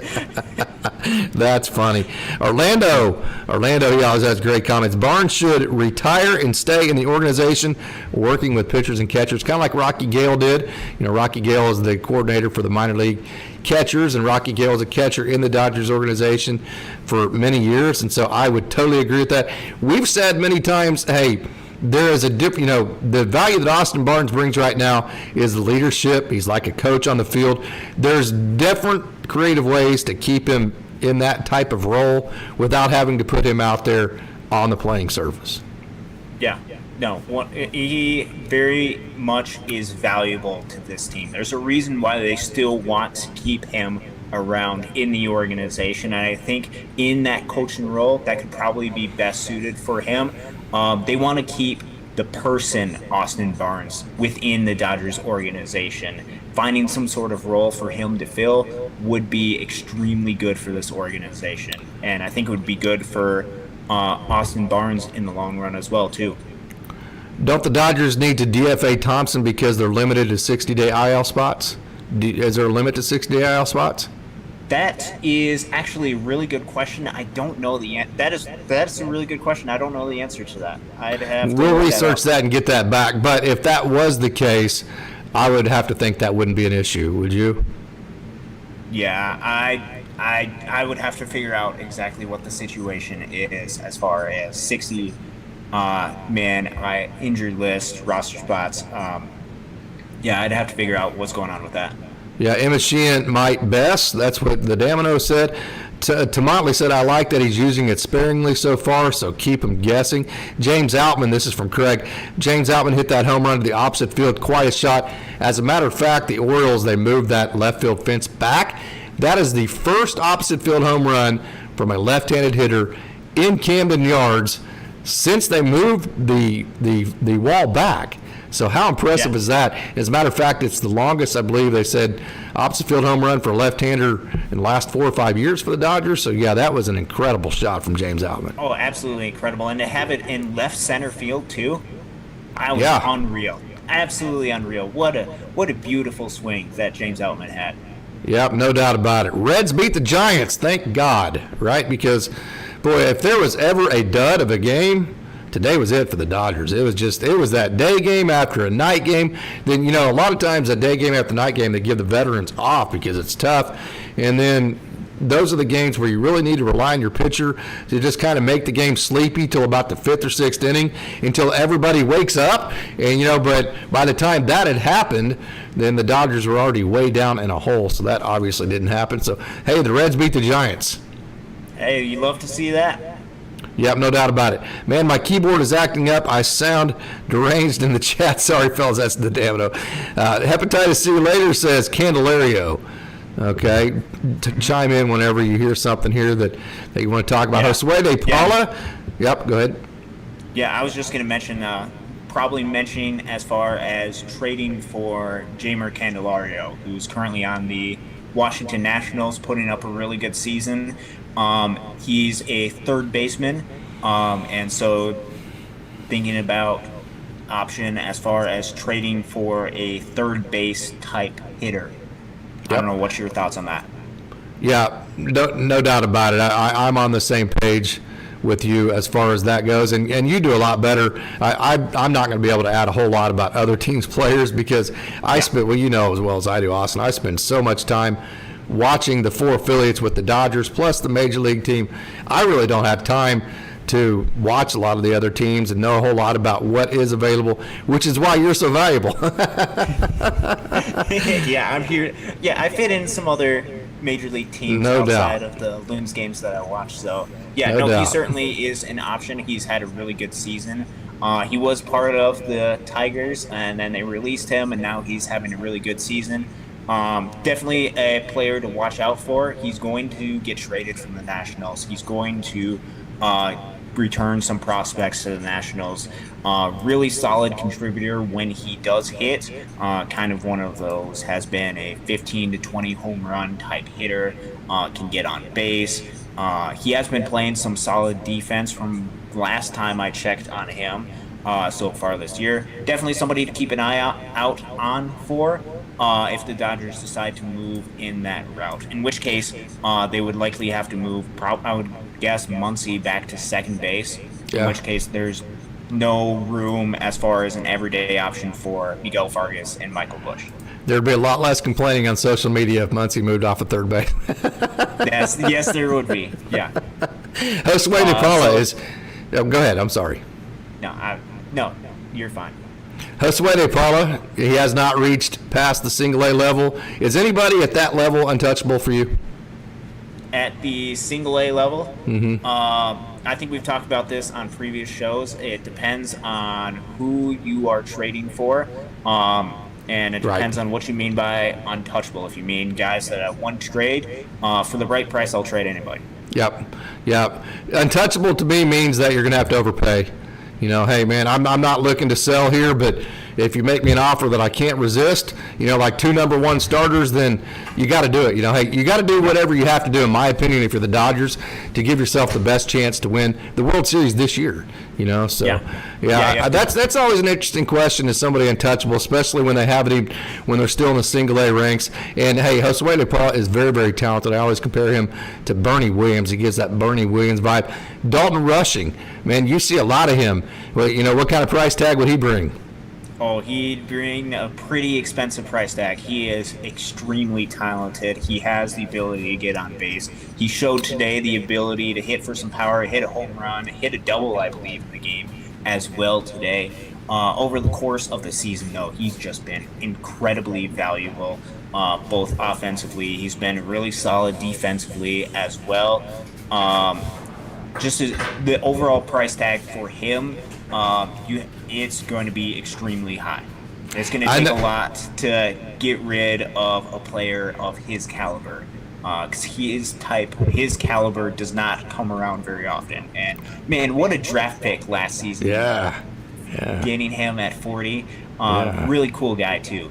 That's funny. Orlando, he always has great comments. Barnes should retire and stay in the organization working with pitchers and catchers, kind of like Rocky Gale did. You know, Rocky Gale is the coordinator for the minor league catchers, and Rocky Gale is a catcher in the Dodgers organization for many years, and so I would totally agree with that. We've said many times, hey, there is a different, the value that Austin Barnes brings right now is the leadership. He's like a coach on the field. There's different creative ways to keep him in that type of role without having to put him out there on the playing surface. Yeah. No, he very much is valuable to this team. There's a reason why they still want to keep him around in the organization, and I think in that coaching role, that could probably be best suited for him. They want to keep the person, Austin Barnes, within the Dodgers organization. Finding some sort of role for him to fill would be extremely good for this organization, and I think it would be good for Austin Barnes in the long run as well, too. Don't the Dodgers need to DFA Thompson because they're limited to 60-day IL spots? Is there a limit to 60-day IL spots? That is actually a really good question. I don't know the answer. That's a really good question. I don't know the answer to that. I'd have to We'll research that and get that back. But if that was the case, I would have to think that wouldn't be an issue. Would you? Yeah, I would have to figure out exactly what the situation is as far as 60 man injured list, roster spots. I'd have to figure out what's going on with that. Yeah, emmetsheehan might best. That's what the Domino said. Motley said, I like that he's using it sparingly so far, so keep him guessing. James Outman, this is from Craig. James Outman hit that home run to the opposite field, quite a shot. As a matter of fact, the Orioles, they moved that left field fence back. That is the first opposite field home run from a left-handed hitter in Camden Yards since they moved the wall back. So how impressive is that? As a matter of fact, it's the longest, I believe they said, opposite field home run for a left-hander in the last 4 or 5 years for the Dodgers. So, yeah, that was an incredible shot from James Outman. Oh, absolutely incredible. And to have it in left center field, too, I was unreal. absolutely unreal. What a beautiful swing that James Outman had. Yep, no doubt about it. Reds beat the Giants, thank God, right? Because, boy, if there was ever a dud of a game, today was it for the Dodgers. It was that day game after a night game. Then, you know, a lot of times a day game after night game, they give the veterans off because it's tough. And then those are the games where you really need to rely on your pitcher to just kind of make the game sleepy till about the 5th or 6th inning until everybody wakes up. And, you know, but by the time that had happened, then the Dodgers were already way down in a hole. So that obviously didn't happen. So, hey, the Reds beat the Giants. Hey, you love to see that. Yep, no doubt about it. Man, my keyboard is acting up. I sound deranged in the chat. Sorry, fellas, that's the damn. Hepatitis C later says Candelario. Okay, chime in whenever you hear something here that you want to talk about. Yeah. Josue de Paula. Yep, go ahead. Yeah, I was just going to mention, probably mentioning as far as trading for Jeimer Candelario, who's currently on the Washington Nationals, putting up a really good season. He's a third baseman, and so thinking about option as far as trading for a third base type hitter. I don't know, what's your thoughts on that? Yeah, no doubt about it. I'm on the same page with you as far as that goes, and you do a lot better. I'm not going to be able to add a whole lot about other teams' players because I spend, well, you know as well as I do, Austin, I spend so much time watching the 4 affiliates with the Dodgers plus the Major League team. I really don't have time to watch a lot of the other teams and know a whole lot about what is available, which is why you're so valuable. Yeah, I'm here. Yeah, I fit in some other Major League teams outside of the Loons games that I watch. So, yeah, he certainly is an option. He's had a really good season. He was part of the Tigers, and then they released him, and now he's having a really good season. Definitely a player to watch out for. He's going to get traded from the Nationals. He's going to return some prospects to the Nationals. Really solid contributor when he does hit. Kind of one of those has been a 15 to 20 home run type hitter. Can get on base. He has been playing some solid defense from last time I checked on him so far this year. Definitely somebody to keep an eye out on for if the Dodgers decide to move in that route. In which case, they would likely have to move, I would guess, Muncie back to second base. In which case, there's no room as far as an everyday option for Miguel Vargas and Michael Busch. There'd be a lot less complaining on social media if Muncie moved off of third base. Yes, there would be. Yeah. Josue de Paula is. Go ahead. I'm sorry. No, you're fine. Josue de Paula, he has not reached past the single A level. Is anybody at that level untouchable for you? At the single A level, I think we've talked about this on previous shows. It depends on who you are trading for, and it depends on what you mean by untouchable. If you mean guys that I want to trade, for the right price, I'll trade anybody. Yep. Untouchable to me means that you're going to have to overpay. You know, hey, man, I'm not looking to sell here, but if you make me an offer that I can't resist, you know, like 2 number 1 starters, then you got to do it. You know, hey, you got to do whatever you have to do, in my opinion, if you're the Dodgers, to give yourself the best chance to win the World Series this year. You know, so that's always an interesting question. Is somebody untouchable, especially when they haven't even, when they're still in the single A ranks? And hey, Josue de Paula is very, very talented. I always compare him to Bernie Williams. He gives that Bernie Williams vibe. Dalton Rushing, man, you see a lot of him. Well, you know, what kind of price tag would he bring? Oh, he'd bring a pretty expensive price tag. He is extremely talented. He has the ability to get on base. He showed today the ability to hit for some power, hit a home run, hit a double, I believe, in the game as well today. Over the course of the season, though, he's just been incredibly valuable, both offensively. He's been really solid defensively as well. Just the overall price tag for him, it's going to be extremely high. It's going to take a lot to get rid of a player of his caliber, because his caliber does not come around very often. And man, what a draft pick last season! Yeah. Getting him at 40, really cool guy too.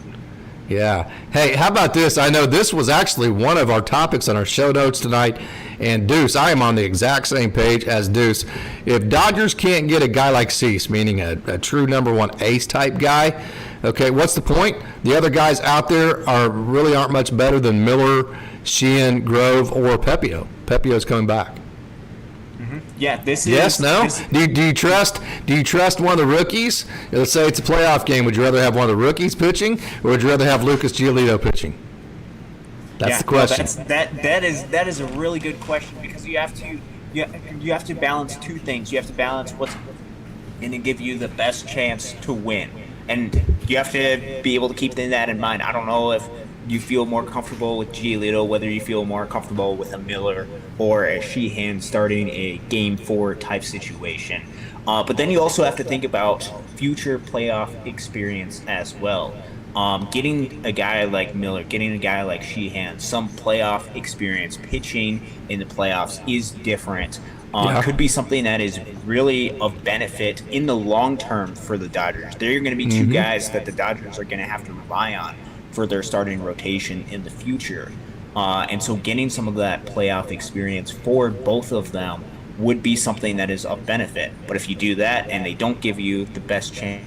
Yeah. Hey, how about this? I know this was actually one of our topics on our show notes tonight. And Deuce, I am on the exact same page as Deuce. If Dodgers can't get a guy like Cease, meaning a true number 1 ace type guy, Okay, what's the point? The other guys out there aren't much better than Miller, Sheehan, Grove, or Pepiot. Pepiot's coming back. Yeah, this is. Yes, no. Do you trust one of the rookies? Let's say it's a playoff game. Would you rather have one of the rookies pitching, or would you rather have lucasgiolito pitching? That's the question. No, that is a really good question, because you have to balance two things. You have to balance what's going to give you the best chance to win, and you have to be able to keep that in mind. I don't know if you feel more comfortable with Giolito, whether you feel more comfortable with a Miller or a Sheehan starting a Game 4 type situation. But then you also have to think about future playoff experience as well. Getting a guy like Miller, getting a guy like Sheehan, some playoff experience pitching in the playoffs is different. Could be something that is really of benefit in the long term for the Dodgers. There are going to be two guys that the Dodgers are going to have to rely on for their starting rotation in the future. And so getting some of that playoff experience for both of them would be something that is of benefit. But if you do that and they don't give you the best chance,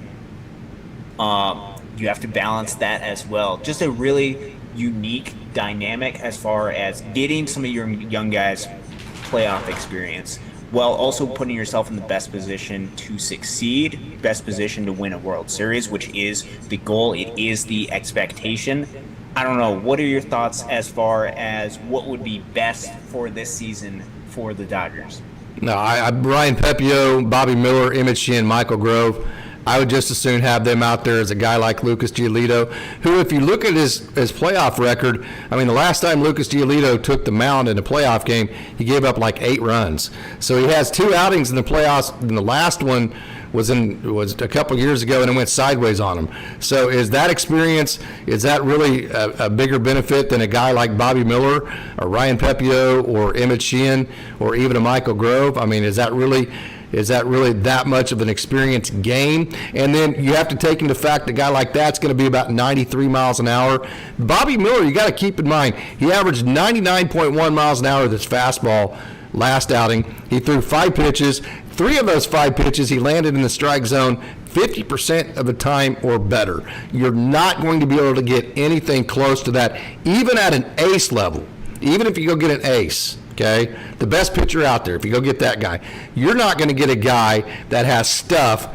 you have to balance that as well. Just a really unique dynamic as far as getting some of your young guys playoff experience, while also putting yourself in the best position to succeed, best position to win a World Series, which is the goal. It is the expectation. I don't know. What are your thoughts as far as what would be best for this season for the Dodgers? No, ryanpepiot, bobbymiller, emmetsheehan, michaelgrove. I would just as soon have them out there as a guy like lucasgiolito, who, if you look at his playoff record, I mean, the last time lucasgiolito took the mound in a playoff game, he gave up like 8 runs. So he has 2 outings in the playoffs, and the last one was a couple years ago, and it went sideways on him. So is that experience, is that really a bigger benefit than a guy like Bobby Miller or ryanpepiot or emmetsheehan or even a michaelgrove? I mean, is that really that much of an experience gain? And then you have to take into fact a guy like that's going to be about 93 miles an hour. Bobby Miller, you got to keep in mind, he averaged 99.1 miles an hour with his fastball last outing. He threw 5 pitches. 3 of those 5 pitches he landed in the strike zone 50% of the time or better. You're not going to be able to get anything close to that, even at an ace level. Even if you go get an ace, okay, the best pitcher out there, if you go get that guy, you're not going to get a guy that has stuff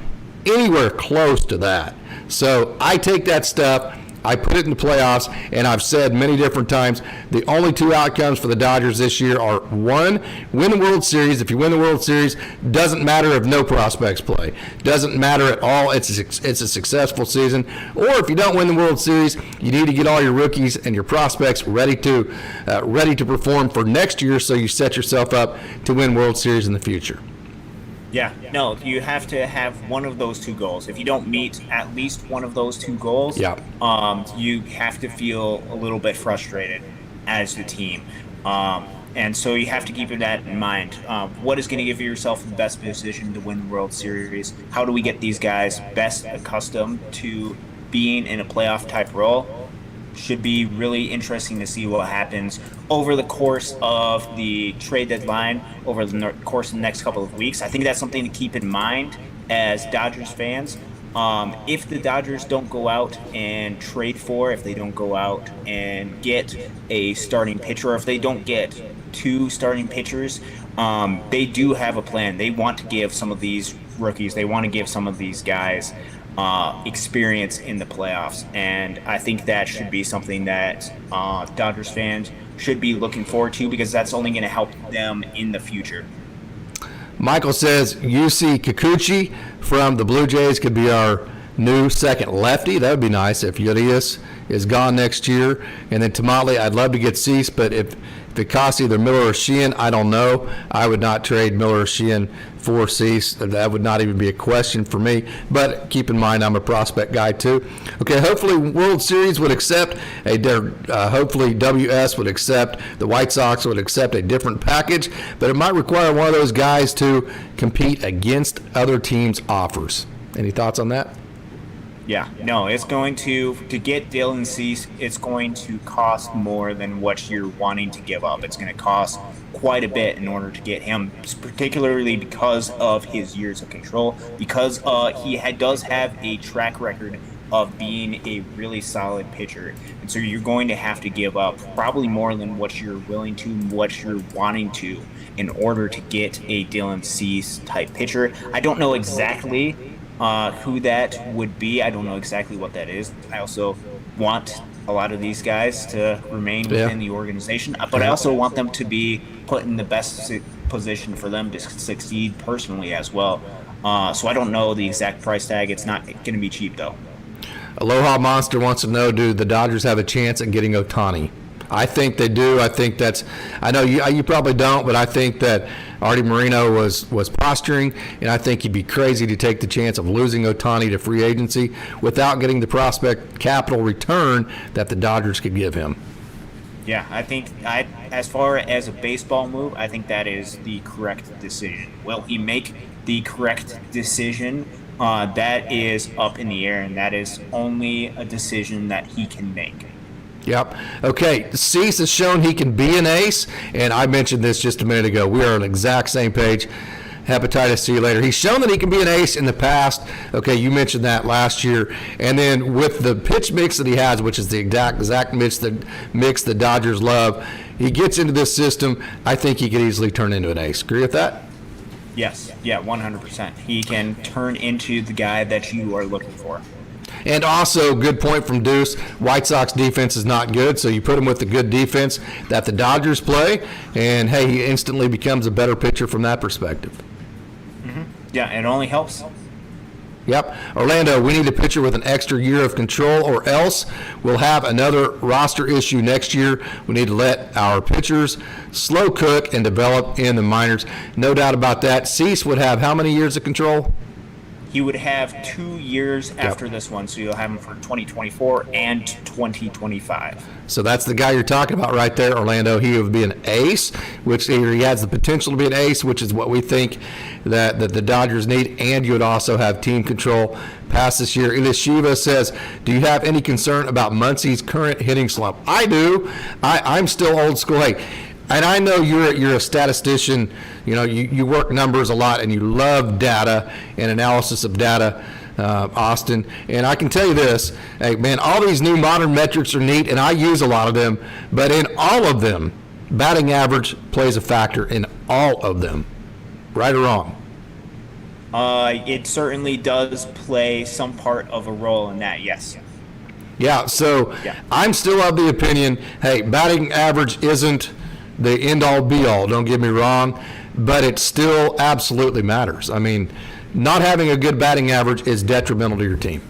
anywhere close to that. So I take that stuff, I put it in the playoffs, and I've said many different times, the only 2 outcomes for the Dodgers this year are, 1, win the World Series. If you win the World Series, doesn't matter if no prospects play. Doesn't matter at all. It's a successful season. Or if you don't win the World Series, you need to get all your rookies and your prospects ready to perform for next year, so you set yourself up to win World Series in the future. Yeah, no, you have to have one of those 2 goals. If you don't meet at least one of those 2 goals, you have to feel a little bit frustrated as the team. And so you have to keep that in mind. What is going to give yourself the best position to win the World Series? How do we get these guys best accustomed to being in a playoff type role? Should be really interesting to see what happens over the course of the trade deadline, over the course of the next couple of weeks. I think that's something to keep in mind as Dodgers fans. If the Dodgers don't go out and trade for, if they don't go out and get a starting pitcher, or if they don't get 2 starting pitchers, they do have a plan. They want to give some of these rookies, they want to give some of these guys experience in the playoffs, and I think that should be something that Dodgers fans should be looking forward to, because that's only going to help them in the future. Michael says UC Kikuchi from the Blue Jays could be our new second lefty. That would be nice if Urias is gone next year. And then Tamale, I'd love to get Cease, but if it costs either Miller or Sheehan, I don't know. I would not trade Miller or Sheehan for Cease. That would not even be a question for me. But keep in mind, I'm a prospect guy too. Okay, hopefully World Series would accept hopefully WS would accept, the White Sox would accept a different package, but it might require one of those guys to compete against other teams' offers. Any thoughts on that? Yeah, no, it's going to get dilloncease, it's going to cost more than what you're wanting to give up. It's going to cost quite a bit in order to get him, particularly because of his years of control, because he does have a track record of being a really solid pitcher. And so you're going to have to give up probably more than what you're willing to, what you're wanting to, in order to get a dilloncease type pitcher. I don't know exactly who that would be. I don't know exactly what that is. I also want a lot of these guys to remain within the organization, but I also want them to be put in the best position for them to succeed personally as well. So I don't know the exact price tag. It's not going to be cheap, though. Aloha Monster wants to know, do the Dodgers have a chance at getting Ohtani? I think they do. I think I know you probably don't, but I think that Artie Moreno was posturing, and I think he'd be crazy to take the chance of losing Ohtani to free agency without getting the prospect capital return that the Dodgers could give him. Yeah, I think as far as a baseball move, I think that is the correct decision. Will he make the correct decision? That is up in the air, and that is only a decision that he can make. Yep. Okay, Cease has shown he can be an ace, and I mentioned this just a minute ago. We are on the exact same page. Hepatitis, see you later. He's shown that he can be an ace in the past. Okay, you mentioned that last year. And then with the pitch mix that he has, which is the exact mix the Dodgers love, he gets into this system. I think he could easily turn into an ace. Agree with that? Yes. Yeah, 100%. He can turn into the guy that you are looking for. And also, good point from Deuce, White Sox defense is not good, so you put him with the good defense that the Dodgers play, and, hey, he instantly becomes a better pitcher from that perspective. Mm-hmm. Yeah, it only helps. Yep. Orlando, we need a pitcher with an extra year of control, or else we'll have another roster issue next year. We need to let our pitchers slow cook and develop in the minors. No doubt about that. Cease would have how many years of control? He would have 2 years after this one, so you'll have him for 2024 and 2025. So that's the guy you're talking about right there, Orlando. He would be an ace, which he has the potential to be an ace, which is what we think that the Dodgers need, and you would also have team control past this year. Ilishiva says, do you have any concern about Muncie's current hitting slump? I do. I'm still old school. Hey, and I know you're a statistician, you work numbers a lot and you love data and analysis of data, Austin. And I can tell you this, hey man, all these new modern metrics are neat and I use a lot of them, but in all of them, batting average plays a factor in all of them. Right or wrong? It certainly does play some part of a role in that, yes. Yeah, so I'm still of the opinion, hey, batting average isn't the end-all, be-all, don't get me wrong, but it still absolutely matters. I mean, not having a good batting average is detrimental to your team.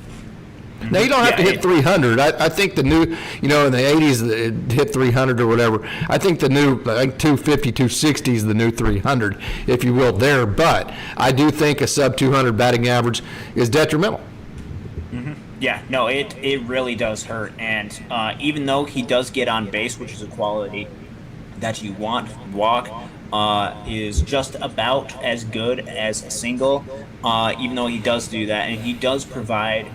Now, you don't have to hit 300. I think the new, in the 80s, it hit 300 or whatever. I think the new, 250, 260 is the new 300, if you will, there. But I do think a sub-200 batting average is detrimental. Mm-hmm. Yeah, no, it really does hurt. And even though he does get on base, which is a quality that you want, walk is just about as good as a single, even though he does do that, and he does provide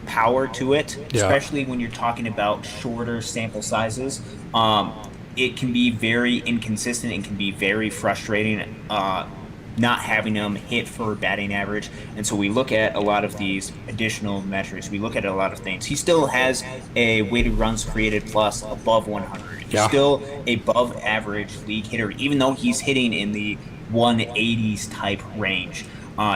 power to it, especially when you're talking about shorter sample sizes. It can be very inconsistent and can be very frustrating not having him hit for batting average. And so we look at a lot of these additional metrics. We look at a lot of things. He still has a weighted runs created plus above 100. He's still above average league hitter, even though he's hitting in the 180s type range.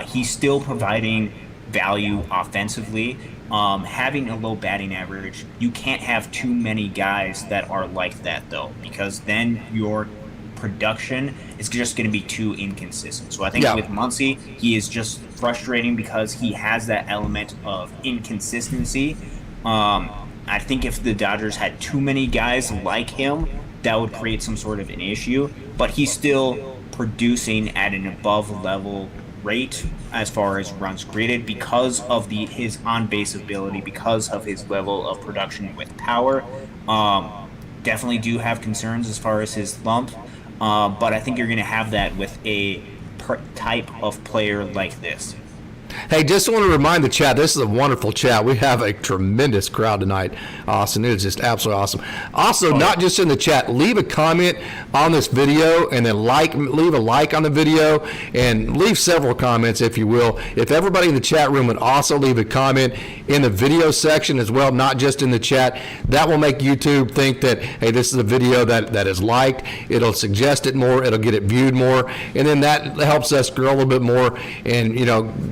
He's still providing value offensively. Having a low batting average, you can't have too many guys that are like that, though, because then your production is just going to be too inconsistent. So I think with Muncie, he is just frustrating because he has that element of inconsistency. I think if the Dodgers had too many guys like him, that would create some sort of an issue. But he's still producing at an above level rate as far as runs created because of his on-base ability, because of his level of production with power. Definitely do have concerns as far as his slump, but I think you're going to have that with a type of player like this. Hey, just want to remind the chat, this is a wonderful chat. We have a tremendous crowd tonight, Austin. It is just absolutely awesome. Also, not just in the chat, leave a comment on this video and then leave a like on the video and leave several comments if you will. If everybody in the chat room would also leave a comment in the video section as well, not just in the chat, that will make YouTube think that, hey, this is a video that is liked. It'll suggest it more. It'll get it viewed more. And then that helps us grow a little bit more and,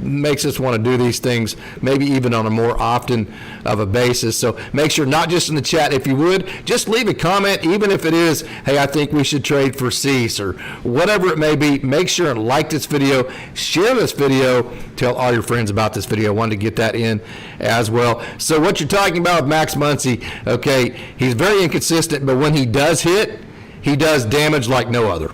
makes us want to do these things maybe even on a more often of a basis. So make sure, not just in the chat, if you would, just leave a comment, even if it is, hey, I think we should trade for Cease or whatever it may be. Make sure and like this video, share this video, tell all your friends about this video. I wanted to get that in as well. So what you're talking about with Max Muncie, okay, he's very inconsistent, but when he does hit, he does damage like no other.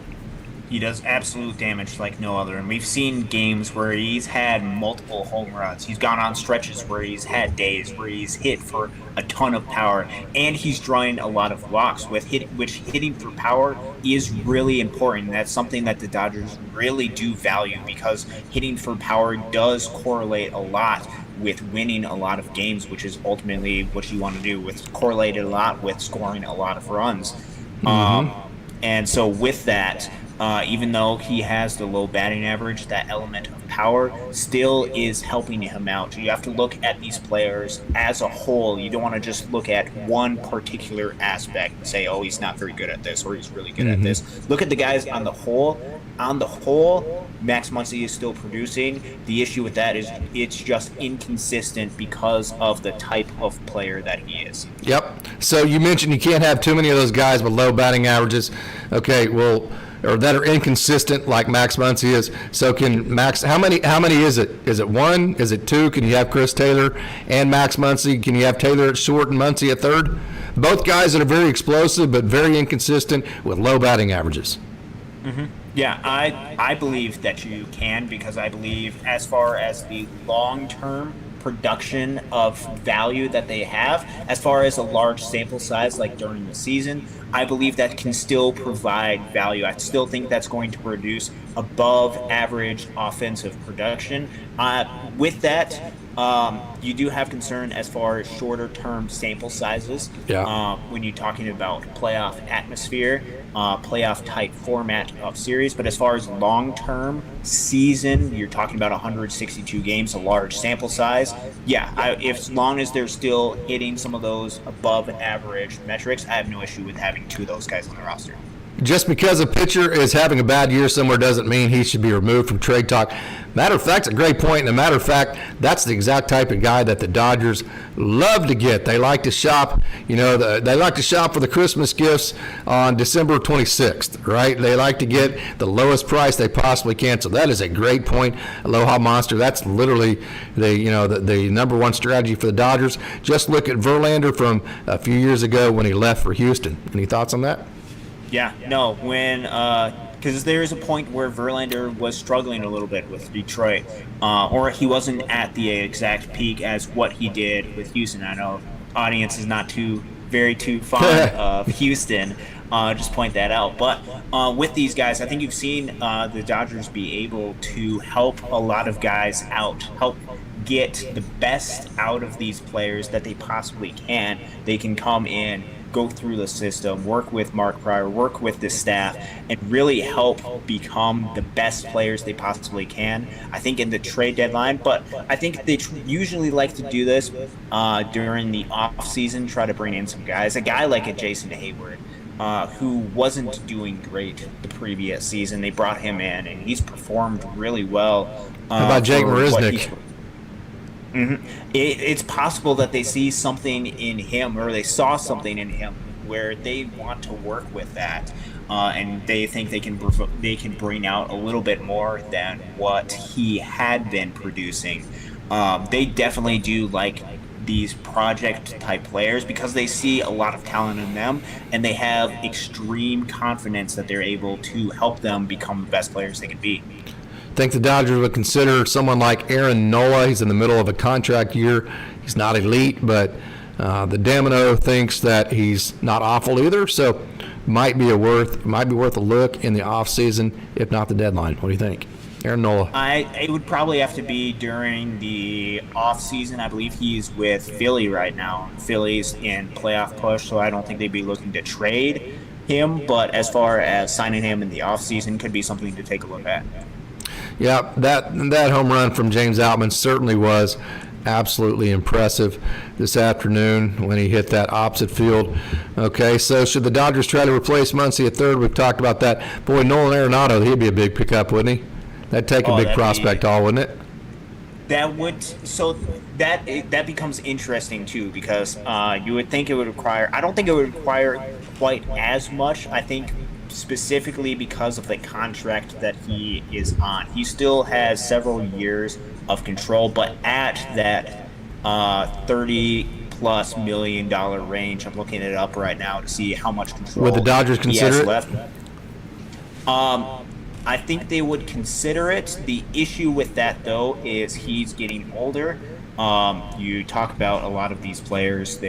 He does absolute damage like no other, and we've seen games where he's had multiple home runs. He's gone on stretches where he's had days where he's hit for a ton of power, and he's drawing a lot of walks, which hitting for power is really important. That's something that the Dodgers really do value, because hitting for power does correlate a lot with winning a lot of games, which is ultimately what you want to do, with correlated a lot with scoring a lot of runs. And so with that, even though he has the low batting average, that element of power still is helping him out. You have to look at these players as a whole. You don't want to just look at one particular aspect and say, oh, he's not very good at this or he's really good at this. Look at the guys on the whole. On the whole, Max Muncie is still producing. The issue with that is it's just inconsistent because of the type of player that he is. Yep. So you mentioned you can't have too many of those guys with low batting averages. Okay, well, or that are inconsistent like Max Muncie is. So can Max, how many is it? Is it one? Is it two? Can you have Chris Taylor and Max Muncie? Can you have Taylor at short and Muncie at third? Both guys that are very explosive but very inconsistent with low batting averages. Yeah, I believe that you can, because I believe as far as the long-term production of value that they have, as far as a large sample size like during the season, I believe that can still provide value. I still think that's going to produce above average offensive production. With that, you do have concern as far as shorter term sample sizes. When you're talking about playoff atmosphere, playoff type format of series. But as far as long term season, you're talking about 162 games, a large sample size. As long as they're still hitting some of those above average metrics, I have no issue with having two of those guys on the roster. Just because a pitcher is having a bad year somewhere doesn't mean he should be removed from trade talk. Matter of fact, it's a great point. And a matter of fact, that's the exact type of guy that the Dodgers love to get. They like to shop, they like to shop for the Christmas gifts on December 26th, right? They like to get the lowest price they possibly can. So that is a great point. Aloha Monster. That's literally the number one strategy for the Dodgers. Just look at Verlander from a few years ago when he left for Houston. Any thoughts on that? Because there is a point where Verlander was struggling a little bit with Detroit, or he wasn't at the exact peak as what he did with Houston. I know audience is not too fond of Houston. Just point that out. But with these guys, I think you've seen the Dodgers be able to help a lot of guys out, help get the best out of these players that they possibly can. They can come in, go through the system, work with Mark Prior, work with the staff, and really help become the best players they possibly can. I think in the trade deadline, but I think they usually like to do this during the off season, try to bring in some guys. A guy like a Jason Hayward, who wasn't doing great the previous season. They brought him in, and he's performed really well. How about Jake Marisnick? It's possible that they see something in him, or they saw something in him where they want to work with that, and they think they can bring out a little bit more than what he had been producing. They definitely do like these project type players because they see a lot of talent in them, and they have extreme confidence that they're able to help them become the best players they can be. Think the Dodgers would consider someone like Aaron Nola. He's in the middle of a contract year. He's not elite, but the Domino thinks that he's not awful either. So might be worth a look in the off season, if not the deadline. What do you think? Aaron Nola. It would probably have to be during the off season. I believe he's with Philly right now. Philly's in playoff push, so I don't think they'd be looking to trade him. But as far as signing him in the off season, could be something to take a look at. Yeah, that home run from James Outman certainly was absolutely impressive this afternoon when he hit that opposite field. Okay, so should the Dodgers try to replace Muncie at third? We've talked about that. Boy, Nolan Arenado, he'd be a big pickup, wouldn't he? That'd take a big prospect all, wouldn't it? That would. So that becomes interesting too, because you would think it would require. I don't think it would require quite as much. I think specifically because of the contract that he is on. He still has several years of control, but at that $30+ million range, I'm looking it up right now to see how much control would the Dodgers consider it? Left. I think they would consider it. The issue with that, though, is he's getting older. You talk about a lot of these players,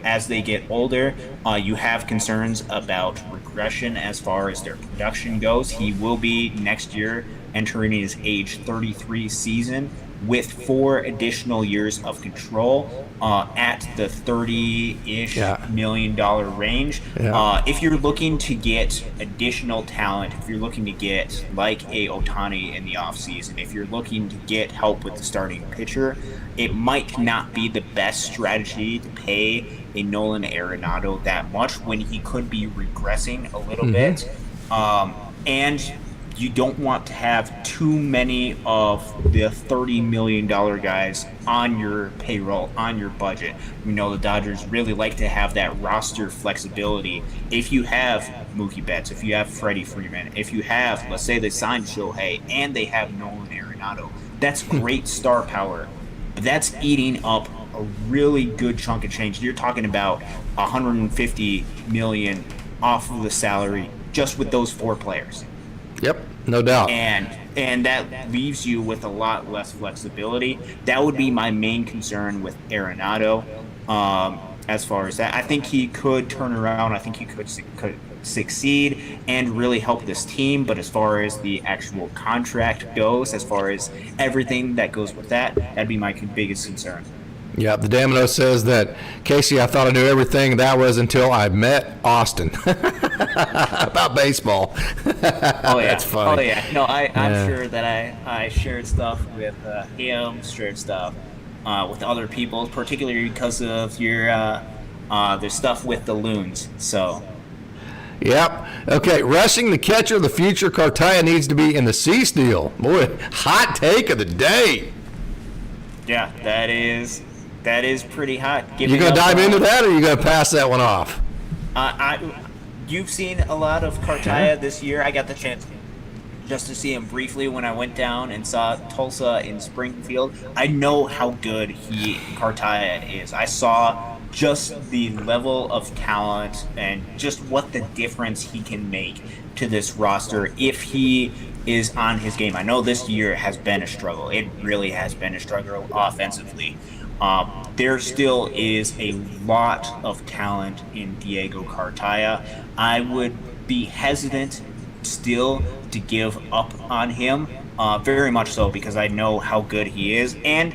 as they get older, you have concerns about regression as far as their production goes. He will be next year entering his age 33 season with 4 additional years of control at the $30-ish million range. Yeah. If you're looking to get additional talent, if you're looking to get like a Ohtani in the offseason, if you're looking to get help with the starting pitcher, it might not be the best strategy to pay a Nolan Arenado that much when he could be regressing a little bit. And you don't want to have too many of the $30 million guys on your payroll, on your budget. We know the Dodgers really like to have that roster flexibility. If you have Mookie Betts, if you have Freddie Freeman, if you have, let's say they signed Shohei and they have Nolan Arenado, that's great star power. But that's eating up a really good chunk of change. You're talking about $150 million off of the salary just with those 4 players. Yep, no doubt. And that leaves you with a lot less flexibility. That would be my main concern with Arenado. As far as that, I think he could turn around. I think he could succeed and really help this team. But as far as the actual contract goes, as far as everything that goes with that, that'd be my biggest concern. Yeah, the Domino says that, Casey, I thought I knew everything. That was until I met Austin about baseball. Oh, yeah. That's funny. Oh, yeah. No, I'm sure that I shared stuff with him, shared stuff with other people, particularly because of your the stuff with the loons. So. Yep. Okay, rushing the catcher of the future, Cartaya needs to be in the cease deal. Boy, hot take of the day. Yeah, that is pretty hot. You gonna dive into that, or you gonna pass that one off? You've seen a lot of Cartaya this year. I got the chance just to see him briefly when I went down and saw Tulsa in Springfield. I know how good Cartaya is. I saw just the level of talent and just what the difference he can make to this roster if he is on his game. I know this year has been a struggle. It really has been a struggle offensively. There still is a lot of talent in Diego Cartaya. I would be hesitant still to give up on him, very much so, because I know how good he is. And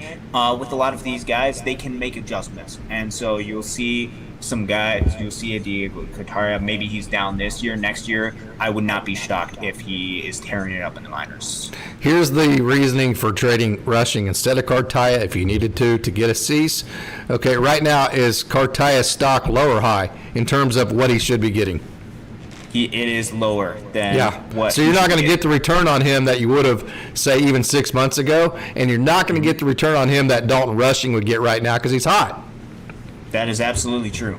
with a lot of these guys, they can make adjustments. And so you'll see some guys, you'll see a Diego Cartaya, maybe he's down this year. Next year, I would not be shocked if he is tearing it up in the minors. Here's the reasoning for trading rushing instead of Cartaya if you needed to get a cease. Okay, right now, is Cartaya's stock low or high in terms of what he should be getting? It is lower than what. So you're not going to get the return on him that you would have, say, even 6 months ago, and you're not going to get the return on him that Dalton Rushing would get right now because he's hot. That is absolutely true.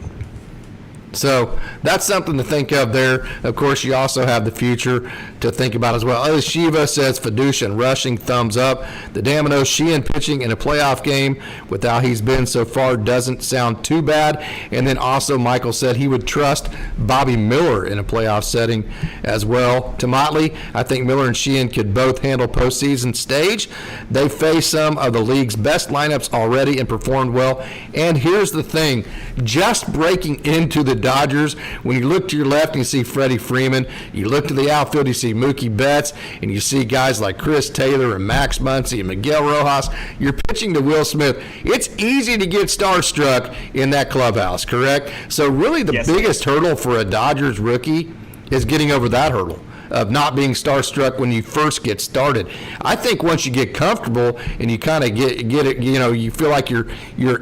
So that's something to think of there. Of course, you also have the future to think about as well. Shiva says Fiducia and Rushing, thumbs up. The Domino, Sheehan pitching in a playoff game with how he's been so far doesn't sound too bad. And then also Michael said he would trust Bobbymiller in a playoff setting as well. To Motley, I think Miller and Sheehan could both handle postseason stage. They face some of the league's best lineups already and performed well. And here's the thing, just breaking into the Dodgers, when you look to your left and you see Freddie Freeman, you look to the outfield, you see Mookie Betts, and you see guys like Chris Taylor and Max Muncie and Miguel Rojas, you're pitching to Will Smith. It's easy to get starstruck in that clubhouse, correct? So really the biggest hurdle for a Dodgers rookie is getting over that hurdle of not being starstruck when you first get started. I think once you get comfortable and you kind of get it, you feel like you're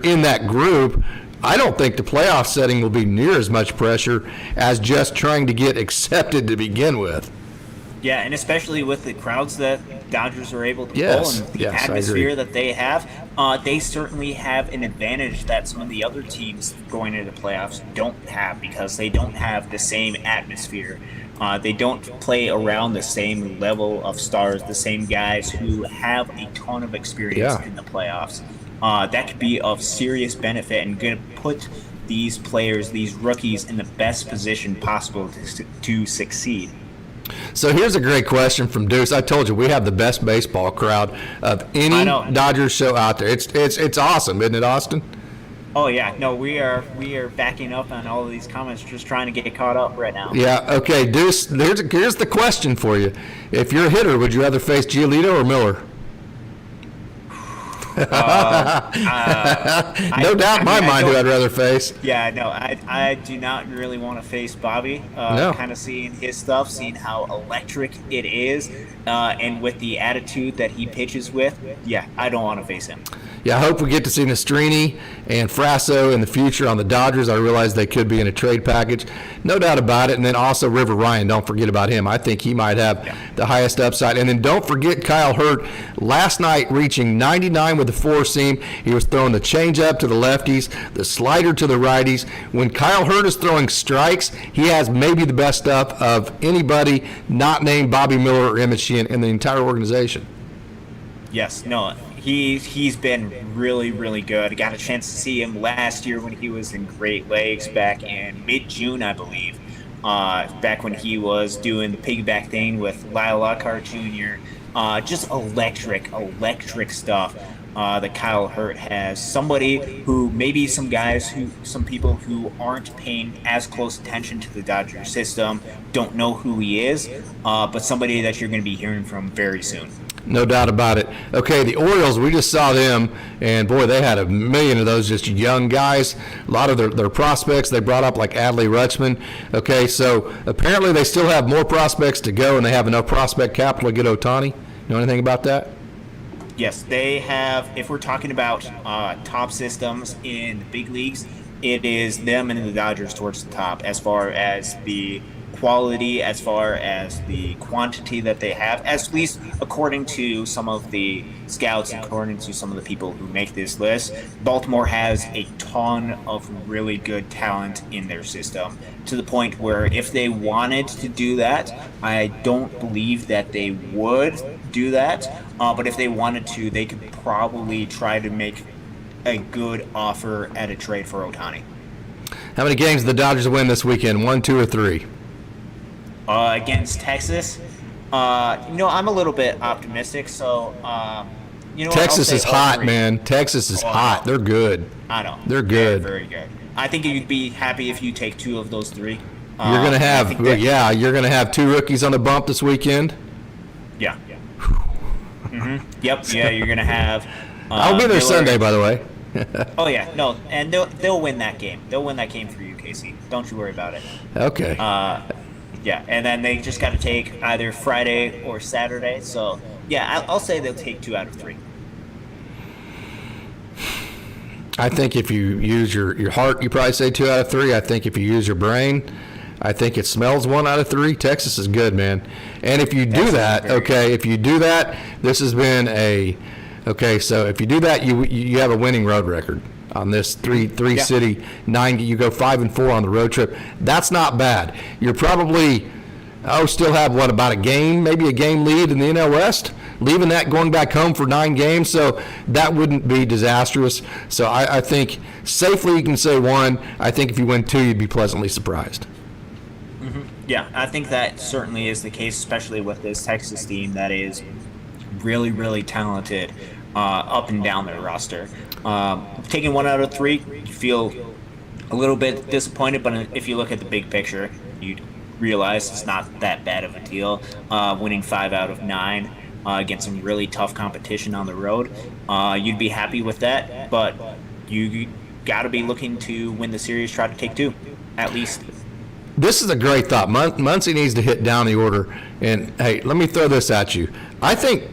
in that group, I don't think the playoff setting will be near as much pressure as just trying to get accepted to begin with. Yeah, and especially with the crowds that Dodgers are able to pull and the atmosphere that they have, they certainly have an advantage that some of the other teams going into the playoffs don't have, because they don't have the same atmosphere. They don't play around the same level of stars, the same guys who have a ton of experience in the playoffs. That could be of serious benefit and going to put these players, these rookies, in the best position possible to succeed. So here's a great question from Deuce. I told you we have the best baseball crowd of any Dodgers show out there. It's awesome, isn't it, Austin? Oh yeah, no, we are backing up on all of these comments, just trying to get caught up right now. Yeah, okay, Deuce. Here's the question for you: if you're a hitter, would you rather face Giolito or Miller? No doubt in my mind who I'd rather face. Yeah, no, I do not really want to face Bobby. Kind of seeing his stuff, seeing how electric it is, and with the attitude that he pitches with, yeah, I don't want to face him. Yeah, I hope we get to see Nastrini and Frasso in the future on the Dodgers. I realize they could be in a trade package. No doubt about it. And then also River Ryan, don't forget about him. I think he might have the highest upside. And then don't forget Kylehurt last night reaching 99 with the four-seam. He was throwing the changeup to the lefties, the slider to the righties. When Kylehurt is throwing strikes, he has maybe the best stuff of anybody not named bobbymiller or emmetsheehan in the entire organization. Yes, no, he's been really, really good. I got a chance to see him last year when he was in Great Lakes back in mid-June, I believe. Back when he was doing the piggyback thing with Lyle Lockhart Jr. Just electric stuff that Kylehurt has. Somebody who maybe some people who aren't paying as close attention to the Dodger system don't know who he is, but somebody that you're going to be hearing from very soon. No doubt about it. Okay, the Orioles, we just saw them, and boy, they had a million of those just young guys. A lot of their prospects they brought up, like Adley Rutschman. Okay, so apparently they still have more prospects to go, and they have enough prospect capital to get Ohtani. Know anything about that? Yes, they have. If we're talking about top systems in the big leagues, it is them and the Dodgers towards the top as far as the quality, as far as the quantity that they have, at least according to some of the scouts, according to some of the people who make this list. Baltimore has a ton of really good talent in their system, to the point where if they wanted to do that, I don't believe that they would do that, but if they wanted to, they could probably try to make a good offer at a trade for Ohtani. How many games did the Dodgers win this weekend? 1, 2, or 3? Against Texas, I'm a little bit optimistic. So, Texas is hot, man. Texas is hot. They're good. I know. They're good. Very good. I think you'd be happy if you take 2 of those 3. You're gonna have, you're gonna have 2 rookies on the bump this weekend. Yeah. Mm-hmm. Yep. Yeah, you're gonna have. I'll be there Sunday, by the way. Oh yeah, no, and they'll win that game. They'll win that game for you, Casey. Don't you worry about it. Okay. Yeah, and then they just got to take either Friday or Saturday. So, yeah, I'll say they'll take 2 out of 3. I think if you use your heart, you probably say 2 out of 3. I think if you use your brain, I think it smells 1 out of 3. Texas is good, man. And if you do that, if you do that, this has been so if you do that, you have a winning road record on this three city 9. You go 5-4 on the road trip. That's not bad. You're probably still have about a game, maybe a game lead in the NL West, leaving that, going back home for 9 games. So that wouldn't be disastrous. So I think safely you can say 1. I think if you win 2, you'd be pleasantly surprised. Mm-hmm. Yeah, I think that certainly is the case, especially with this Texas team that is really, really talented up and down their roster. Taking 1 out of 3, you feel a little bit disappointed, but if you look at the big picture, you'd realize it's not that bad of a deal. Winning 5 out of 9 against some really tough competition on the road, you'd be happy with that. But you got to be looking to win the series, try to take 2, at least. This is a great thought. Muncie needs to hit down the order. And, hey, let me throw this at you. I think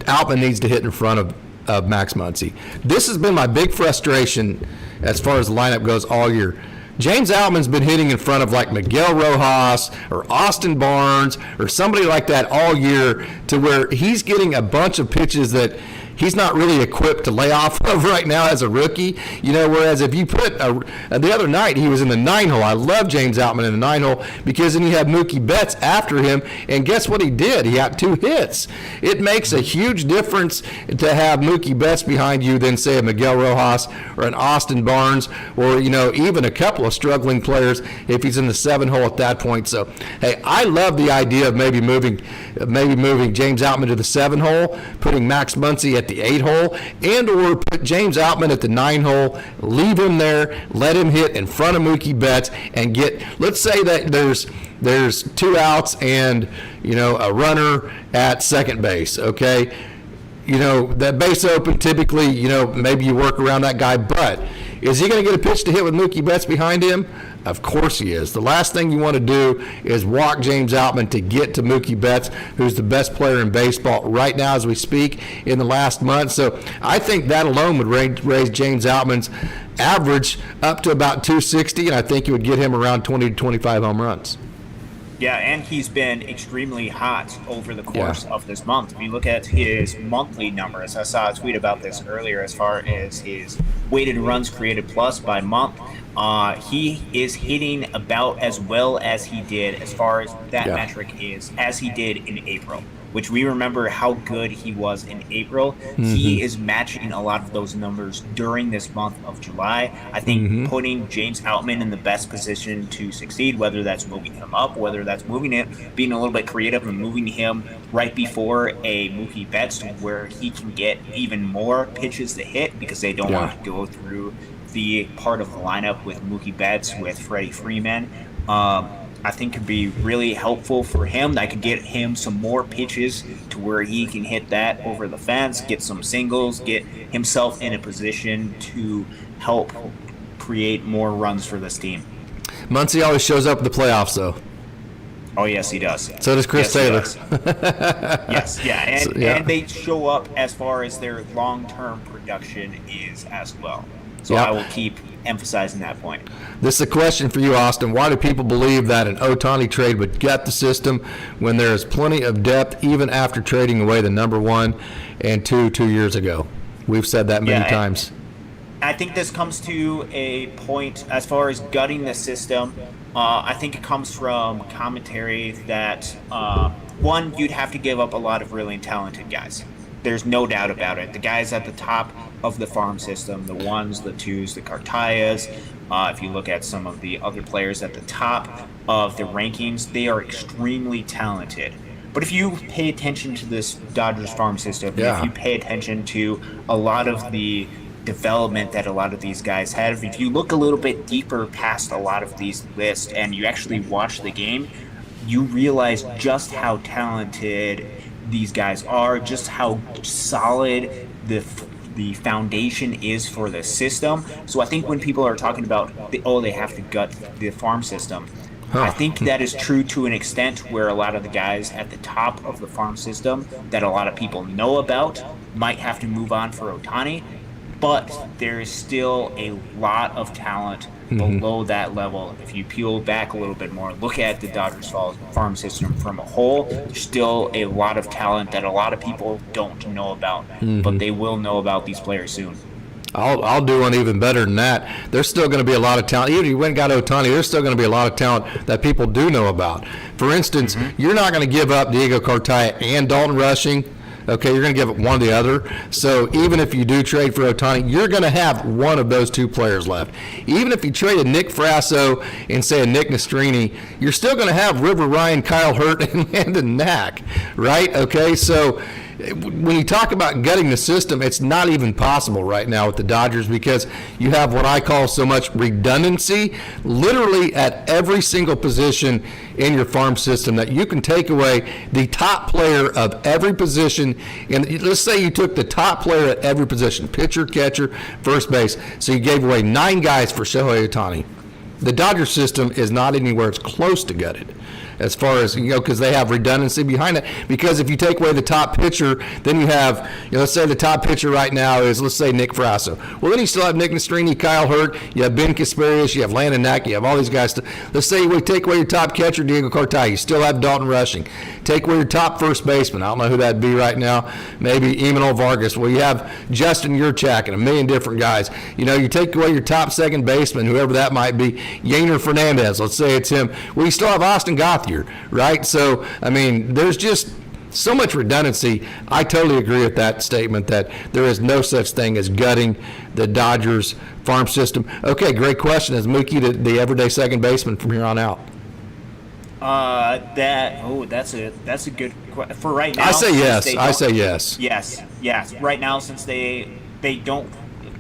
Outman needs to hit in front of Max Muncie. This has been my big frustration as far as the lineup goes all year. James Outman's been hitting in front of like Miguel Rojas or Austin Barnes or somebody like that all year, to where he's getting a bunch of pitches that he's not really equipped to lay off of right now as a rookie. Whereas if you put the other night, he was in the 9-hole. I love James Outman in the 9-hole because then you have Mookie Betts after him, and guess what he did? He got 2 hits. It makes a huge difference to have Mookie Betts behind you than, say, a Miguel Rojas or an Austin Barnes, or even a couple of struggling players if he's in the 7-hole at that point. So, hey, I love the idea of maybe moving James Outman to the 7-hole, putting Max Muncie at the 8-hole, and or put James Outman at the 9-hole, leave him there, let him hit in front of Mookie Betts, and let's say that there's 2 outs and a runner at second base. Okay, that base open, typically maybe you work around that guy, but is he going to get a pitch to hit with Mookie Betts behind him? Of course he is. The last thing you want to do is walk James Outman to get to Mookie Betts, who's the best player in baseball right now as we speak in the last month. So I think that alone would raise James Outman's average up to about 260, and I think it would get him around 20 to 25 home runs. Yeah, and he's been extremely hot over the course of this month. If you look at his monthly numbers, I saw a tweet about this earlier as far as his weighted runs created plus by month. He is hitting about as well as he did, as far as that metric is, as he did in April, which we remember how good he was in April. Mm-hmm. He is matching a lot of those numbers during this month of July. I think putting James Outman in the best position to succeed, whether that's moving him up, whether that's moving it, being a little bit creative and moving him right before a Mookie Betts, where he can get even more pitches to hit because they don't want to go through the part of the lineup with Mookie Betts, with Freddie Freeman. I think could be really helpful for him. That could get him some more pitches to where he can hit that over the fence, get some singles, get himself in a position to help create more runs for this team. Muncie always shows up in the playoffs, though. Oh, yes, he does. So does Chris Taylor. Yes, and they show up as far as their long-term production is as well. So I will keep emphasizing that point. This is a question for you, Austin. Why do people believe that an Ohtani trade would gut the system when there is plenty of depth, even after trading away the number 1 and 2 years ago? We've said that many times. I think this comes to a point as far as gutting the system. I think it comes from commentary that, one, you'd have to give up a lot of really talented guys. There's no doubt about it. The guys at the top of the farm system, the 1s, the 2s, the Cartayas, if you look at some of the other players at the top of the rankings, they are extremely talented. But if you pay attention to this Dodgers farm system, if you pay attention to a lot of the development that a lot of these guys have, if you look a little bit deeper past a lot of these lists and you actually watch the game, you realize just how talented these guys are, just how solid the foundation is for the system. So I think when people are talking about they have to gut the farm system, I think that is true to an extent, where a lot of the guys at the top of the farm system that a lot of people know about might have to move on for Ohtani, but there is still a lot of talent below that level. If you peel back a little bit more, look at the Dodgers farm system from a whole, there's still a lot of talent that a lot of people don't know about, but they will know about these players soon. I'll do one even better than that. There's still going to be a lot of talent. Even if you went and got Ohtani, there's still going to be a lot of talent that people do know about. For instance, you're not going to give up Diego Cartaya and Dalton Rushing. Okay, you're going to give it one or the other. So even if you do trade for Ohtani, you're going to have one of those 2 players left. Even if you trade a nickfrasso and, say, a Nick Nastrini, you're still going to have River Ryan, Kylehurt, and Landon Knack, right? Okay, so when you talk about gutting the system, it's not even possible right now with the Dodgers because you have what I call so much redundancy, literally at every single position in your farm system, that you can take away the top player of every position. And let's say you took the top player at every position, pitcher, catcher, first base. So you gave away 9 guys for Shohei Ohtani. The Dodger system is not anywhere close to gutted, as far as, because they have redundancy behind it. Because if you take away the top pitcher, then you have, let's say the top pitcher right now is, let's say, Nick Frasso. Well, then you still have Nick Nastrini, Kylehurt, you have Ben Kasparius, you have Landon Knack, you have all these guys. Let's say we take away your top catcher, Diego Cartaya. You still have Dalton Rushing. Take away your top first baseman. I don't know who that'd be right now. Maybe Emanol Vargas. Well, you have Justin Yurchak and a million different guys. You take away your top second baseman, whoever that might be, Yainer Fernandez. Let's say it's him. Well, you still have Austin Gauthier, right? So, I mean, there's just so much redundancy. I totally agree with that statement that there is no such thing as gutting the Dodgers farm system. Okay, great question. Is Mookie the everyday second baseman from here on out? That's a good question. For right now, I say yes. Yes. Right now, since they don't,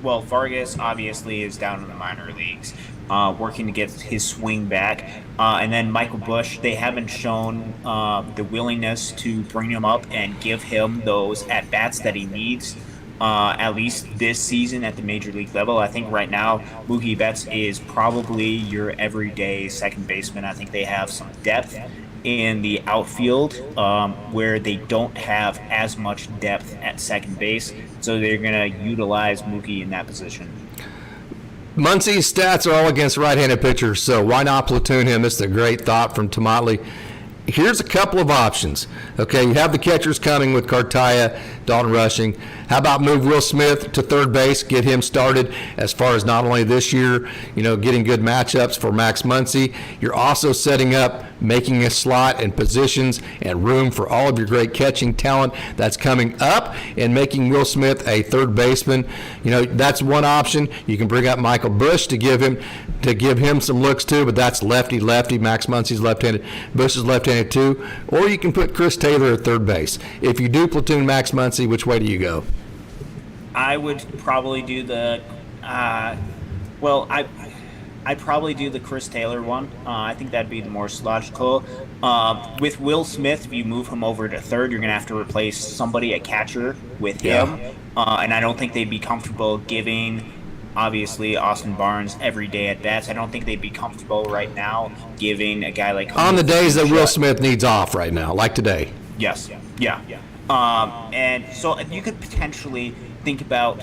well, Vargas obviously is down in the minor leagues, working to get his swing back, and then Michael Busch, they haven't shown the willingness to bring him up and give him those at bats that he needs. At least this season at the major league level. I think right now Mookie Betts is probably your everyday second baseman. I think they have some depth in the outfield where they don't have as much depth at second base, so they're going to utilize Mookie in that position. Muncie's stats are all against right-handed pitchers, so why not platoon him? This is a great thought from Tomatley. Here's a couple of options. Okay, you have the catchers coming with Cartaya, Dalton Rushing. How about move Will Smith to third base, get him started as far as not only this year, getting good matchups for Max Muncie. You're also setting up, making a slot and positions and room for all of your great catching talent that's coming up, and making Will Smith a third baseman. That's one option. You can bring up Michael Busch to give him some looks too, but that's lefty. Max Muncie's left-handed. Busch is left-handed too. Or you can put Chris Taylor at third base. If you do platoon Max Muncie, which way do you go? I would probably do the I'd probably do the Chris Taylor one. I think that'd be the more logical. With Will Smith, if you move him over to third, you're going to have to replace somebody at catcher with him. And I don't think they'd be comfortable giving, obviously, Austin Barnes every day at bats. I don't think they'd be comfortable right now giving a guy like... On the days that Will Smith needs off right now, like today. Yes. Yeah. And so you could potentially think about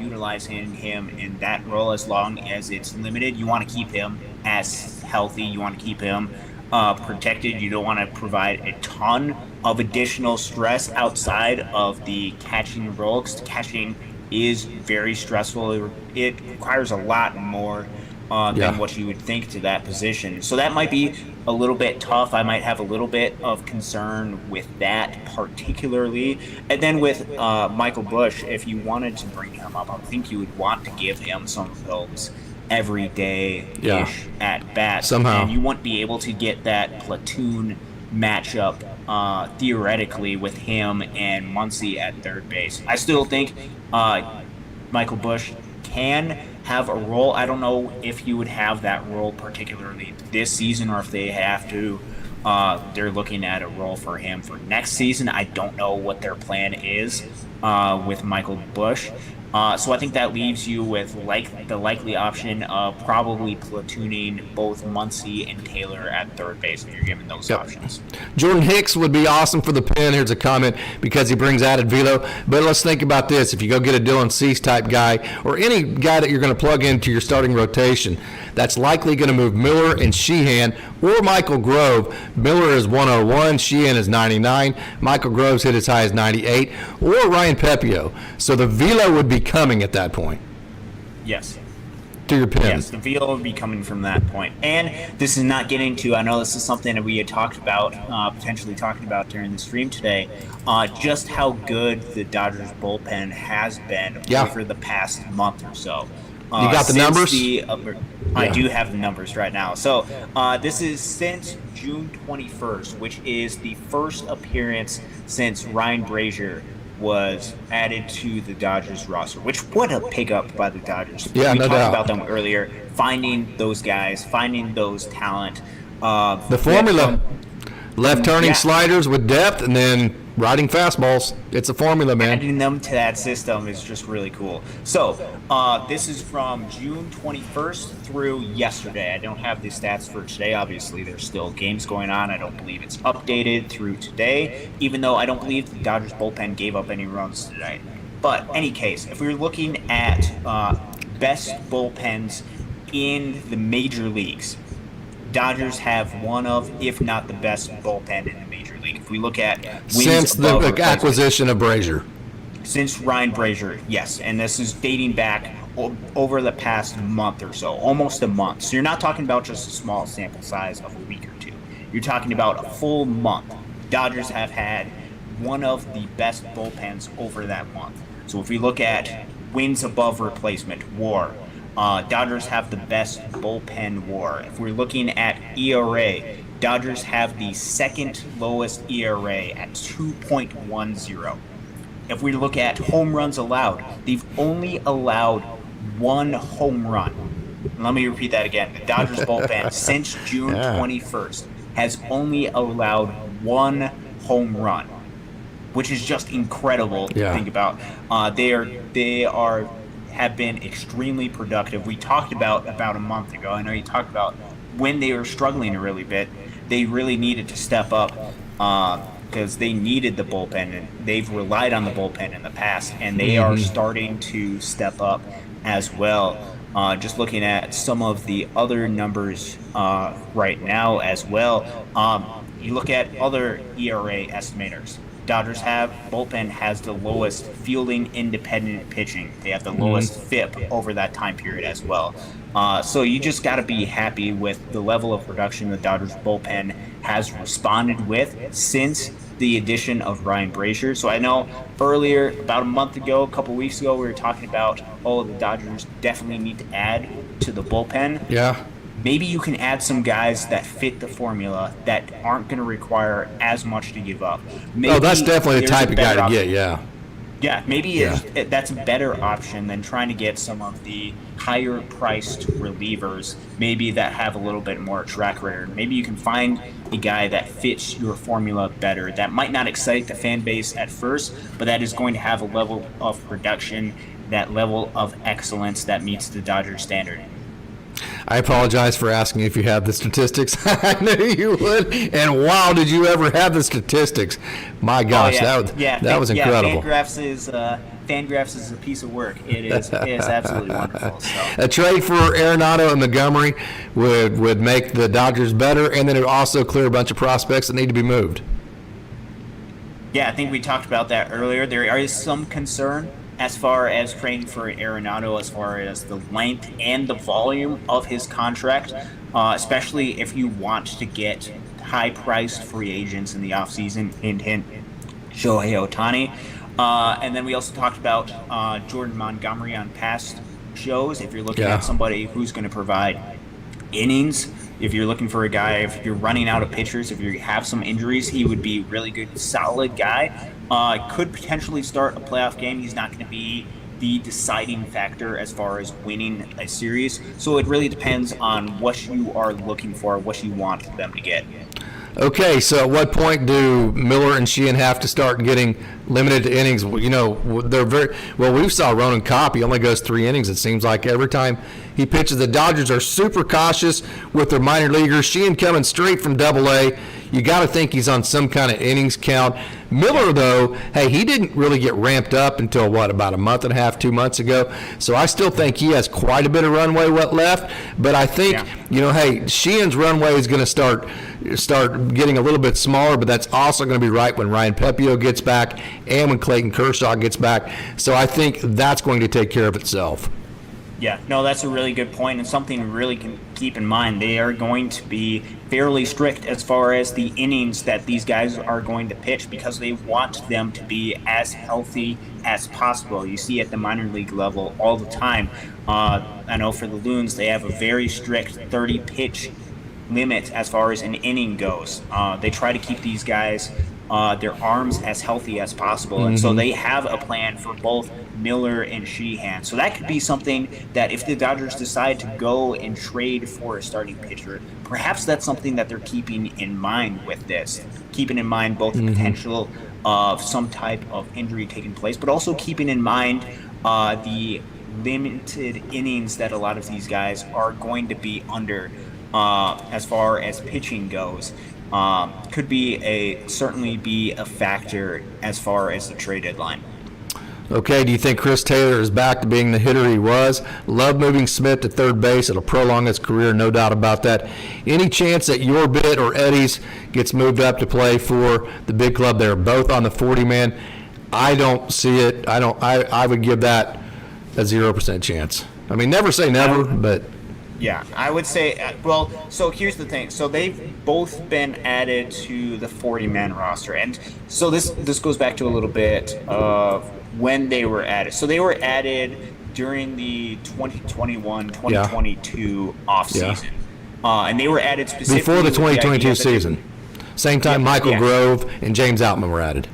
utilizing him in that role as long as it's limited. You want to keep him as healthy. You want to keep him protected. You don't want to provide a ton of additional stress outside of the catching role, because catching is very stressful. It requires a lot more than what you would think to that position. So that might be a little bit tough. I might have a little bit of concern with that particularly. And then with Michael Busch, if you wanted to bring him up, I think you would want to give him some of those everyday-ish at bat. Somehow. And you wouldn't be able to get that platoon matchup theoretically with him and Muncie at third base. I still think Michael Busch can have a role. I don't know if you would have that role particularly this season, or if they have to. They're looking at a role for him for next season. I don't know what their plan is with Michael Busch. So I think that leaves you with the likely option of probably platooning both Muncie and Taylor at third base if you're given those options. Jordan Hicks would be awesome for the pen. Here's a comment, because he brings added velo. But let's think about this. If you go get a dilloncease type guy, or any guy that you're going to plug into your starting rotation, that's likely going to move Miller and Sheehan or Michael Grove. Miller is 101, Sheehan is 99, Michael Grove's hit as high as 98, or Ryanpepiot. So the velo would be coming at that point. Yes. To your pen. Yes, the velo would be coming from that point. And this is not getting to, I know this is something that we had talked about, potentially talking about during the stream today, just how good the Dodgers bullpen has been over the past month or so. You got the numbers? I do have the numbers right now. So this is since June 21st, which is the first appearance since Ryan Brazier was added to the Dodgers roster, which what a pickup by the Dodgers. Yeah, we no talked doubt about them earlier, finding those guys, finding those talent. The formula, left turning sliders with depth and then riding fastballs. It's a formula, man. Adding them to that system is just really cool. So this is from June 21st through yesterday. I don't have the stats for today. Obviously, there's still games going on. I don't believe it's updated through today, even though I don't believe the Dodgers bullpen gave up any runs today. But any case, if we're looking at best bullpens in the major leagues, Dodgers have one of, if not the best bullpen in the major league. If we look at wins since the acquisition of Brazier. Since Ryan Brazier, yes. And this is dating back over the past month or so, almost a month. So you're not talking about just a small sample size of a week or two. You're talking about a full month. Dodgers have had one of the best bullpens over that month. So if we look at wins above replacement, WAR, Dodgers have the best bullpen WAR. If we're looking at ERA, Dodgers have the second lowest ERA at 2.10. If we look at home runs allowed, they've only allowed one home run. Let me repeat that again. The Dodgers bullpen since June 21st has only allowed one home run, which is just incredible to think about. They have been extremely productive. We talked about a month ago. I know you talked about when they were struggling a really bit. They really needed to step up because they needed the bullpen, and they've relied on the bullpen in the past, and they are starting to step up as well. Just looking at some of the other numbers right now as well. You look at other ERA estimators. Dodgers bullpen has the lowest fielding independent pitching. They have the lowest FIP over that time period as well. So you just got to be happy with the level of production the Dodgers bullpen has responded with since the addition of Ryan Brazier. So I know earlier, about a month ago, a couple weeks ago, we were talking about, the Dodgers definitely need to add to the bullpen. Yeah. Maybe you can add some guys that fit the formula that aren't going to require as much to give up. Maybe that's definitely the type of guy to get, Yeah, maybe that's a better option than trying to get some of the higher-priced relievers, maybe that have a little bit more track record. Maybe you can find a guy that fits your formula better, that might not excite the fan base at first, but that is going to have a level of production, that level of excellence that meets the Dodgers standard. I apologize for asking if you have the statistics. I knew you would. And wow, did you ever have the statistics? My gosh, that was incredible. Fangraphs is a piece of work. It is absolutely wonderful. So. A trade for Arenado and Montgomery would make the Dodgers better, and then it would also clear a bunch of prospects that need to be moved. Yeah, I think we talked about that earlier. There is some concern as far as trading for Arenado, as far as the length and the volume of his contract, especially if you want to get high-priced free agents in the offseason, hint, Shohei Ohtani. And then we also talked about Jordan Montgomery on past shows. If you're looking at somebody who's going to provide innings, if you're looking for a guy, if you're running out of pitchers, if you have some injuries, he would be a really good, solid guy. Could potentially start a playoff game. He's not going to be the deciding factor as far as winning a series. So it really depends on what you are looking for, what you want them to get. Okay, so at what point do Miller and Sheehan have to start getting limited to innings? You know, they're we saw Ronan Kopp. He only goes 3 innings, it seems like, every time he pitches. The Dodgers are super cautious with their minor leaguers. Sheehan coming straight from Double-A. You got to think he's on some kind of innings count. Miller, though, hey, he didn't really get ramped up until, about a month and a half, 2 months ago. So I still think he has quite a bit of runway left. But I think, Sheehan's runway is going to start getting a little bit smaller, but that's also going to be right when ryanpepiot gets back and when Clayton Kershaw gets back. So I think that's going to take care of itself. Yeah, no, that's a really good point, and something really keep in mind they are going to be fairly strict as far as the innings that these guys are going to pitch because they want them to be as healthy as possible. You see at the minor league level all the time. I know for the Loons, they have a very strict 30 pitch limit as far as an inning goes. They try to keep these guys, their arms as healthy as possible. And so they have a plan for both Miller and Sheehan. So that could be something that if the Dodgers decide to go and trade for a starting pitcher, perhaps that's something that they're keeping in mind with this. Keeping in mind both the potential of some type of injury taking place, but also keeping in mind the limited innings that a lot of these guys are going to be under as far as pitching goes. Could be certainly be a factor as far as the trade deadline. Okay, do you think Chris Taylor is back to being the hitter he was? Love moving Smith to third base. It'll prolong his career, no doubt about that. Any chance that your bit or Eddie's gets moved up to play for the big club? They're both on the 40-man. I don't see it. I would give that a 0% chance. I mean, never say never, but... Yeah, I would say, well, so here's the thing. So they've both been added to the 40-man roster. And so this goes back to a little bit of when they were added. So they were added during the 2021-2022 offseason. And they were added specifically before the 2022 season. Same time Michael Grove and James Outman were added.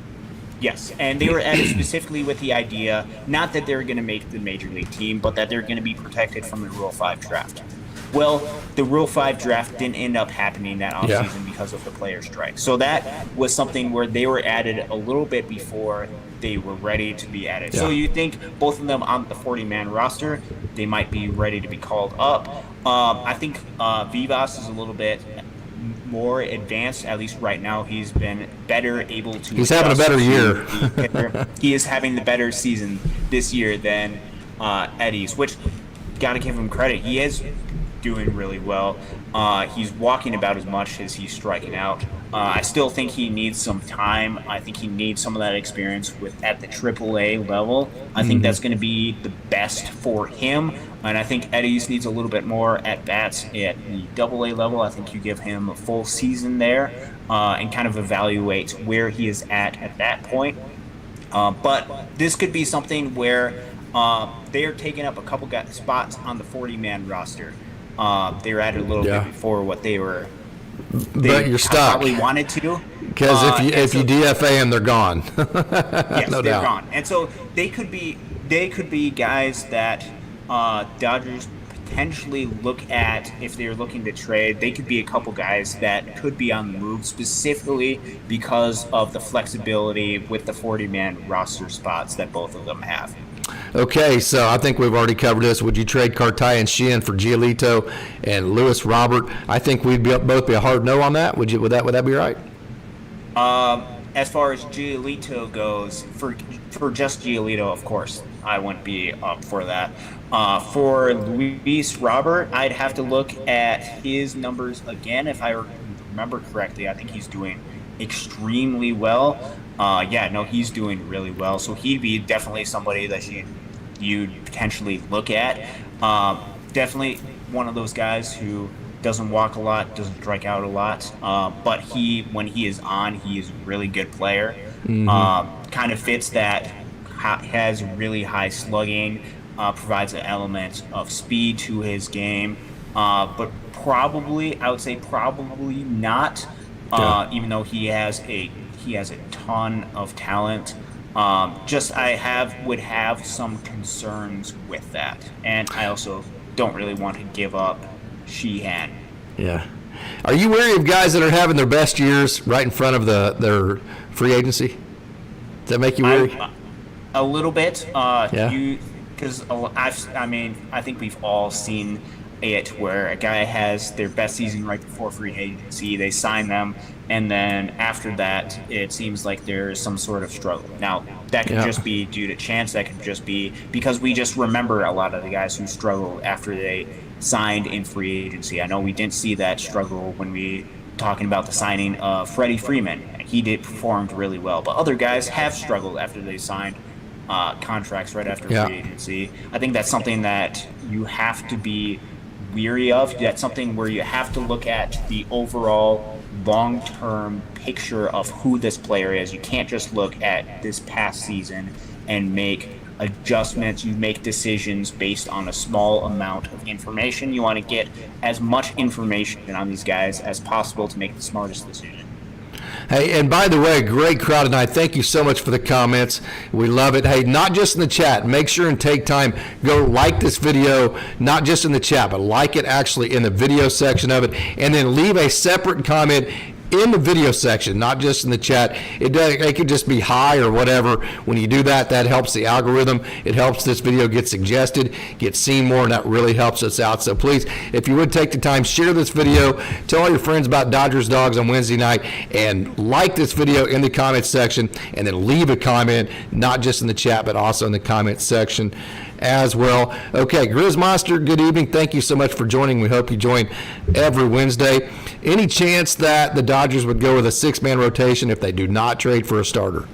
Yes, and they were added specifically with the idea, not that they're going to make the major league team, but that they're going to be protected from the Rule 5 draft. Well, the Rule 5 draft didn't end up happening that offseason because of the player strike. So that was something where they were added a little bit before they were ready to be added. So you think both of them on the 40-man roster, they might be ready to be called up. I think Vivas is a little bit more advanced, at least right now. He's been better able to. He's having a better year. He is having the better season this year than Eddie's, which got to give him credit. He is doing really well. He's walking about as much as he's striking out. I still think he needs some time. I think he needs some of that experience at the AAA level. I think that's going to be the best for him. And I think Eddie's needs a little bit more at bats at the AA level. I think you give him a full season there and kind of evaluate where he is at that point. But this could be something where they are taking up a couple spots on the 40-man roster. They were added a little bit before what they but you're stuck. Probably wanted to. Because if you DFA them, they're gone. Yes, no they're doubt. gone. And so they could be guys that Dodgers potentially look at if they're looking to trade. They could be a couple guys that could be on the move specifically because of the flexibility with the 40-man roster spots that both of them have. Okay, so I think we've already covered this. Would you trade Cartaya and Sheehan for Giolito and Lewis Robert? I think we'd both be a hard no on that. Would that be right? As far as Giolito goes, for just Giolito, of course, I wouldn't be up for that. For Luis Robert, I'd have to look at his numbers again. If I remember correctly, I think he's doing extremely well. He's doing really well. So he'd be definitely somebody that you'd potentially look at. Definitely one of those guys who doesn't walk a lot, doesn't strike out a lot, but when he is on, he is a really good player. Kind of fits that, has really high slugging, provides an element of speed to his game, but I would say probably not, even though he has a ton of talent. Would have some concerns with that, and I also don't really want to give up Sheehan. Yeah. Are you wary of guys that are having their best years right in front of their free agency? Does that make you wary? A little bit. Because I think we've all seen it where a guy has their best season right before free agency, they sign them, and then after that, it seems like there's some sort of struggle. Now, that could just be due to chance. That could just be because we just remember a lot of the guys who struggled after they signed in free agency. I know we didn't see that struggle when we talking about the signing of Freddie Freeman. He performed really well, but other guys have struggled after they signed contracts right after free agency. I think that's something that you have to be weary of. That's something where you have to look at the overall long-term picture of who this player is. You can't just look at this past season and make adjustments. You make decisions based on a small amount of information. You want to get as much information on these guys as possible to make the smartest decision. Hey, and by the way, great crowd tonight. Thank you so much for the comments. We love it. Hey, not just in the chat. Make sure and take time. Go like this video, not just in the chat, but like it actually in the video section of it. And then leave a separate comment in the video section, not just in the chat. It could just be hi or whatever. When you do that, that helps the algorithm. It helps this video get suggested, get seen more, and that really helps us out. So please, if you would take the time, share this video, tell all your friends about Dodgers Dogs on Wednesday night, and like this video in the comments section, and then leave a comment, not just in the chat, but also in the comments section as well. Okay, Grizz Monster, good evening. Thank you so much for joining. We hope you join every Wednesday. Any chance that the Dodgers would go with a 6-man rotation if they do not trade for a starter?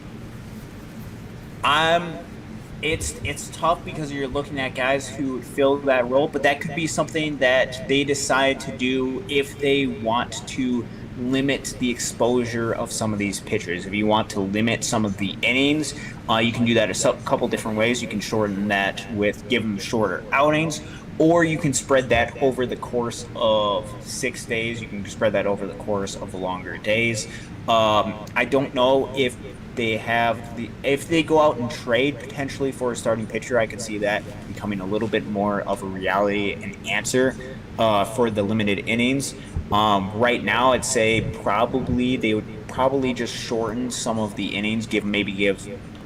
It's tough because you're looking at guys who fill that role, but that could be something that they decide to do if they want to limit the exposure of some of these pitchers. If you want to limit some of the innings, you can do that a couple different ways. You can shorten that with give them shorter outings, or you can spread that over the course of 6 days. You can spread that over the course of the longer days. I don't know if they go out and trade potentially for a starting pitcher. I could see that becoming a little bit more of a reality and answer for the limited innings. Right now, I'd say they would probably just shorten some of the innings, give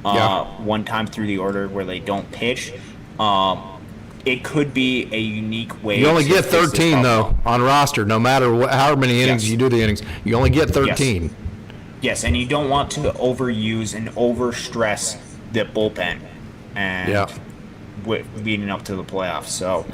one time through the order where they don't pitch. It could be a unique way. You only get 13 though on roster, no matter how many innings you do the innings. You only get 13. Yes, and you don't want to overuse and overstress the bullpen, and leading up to the playoffs. So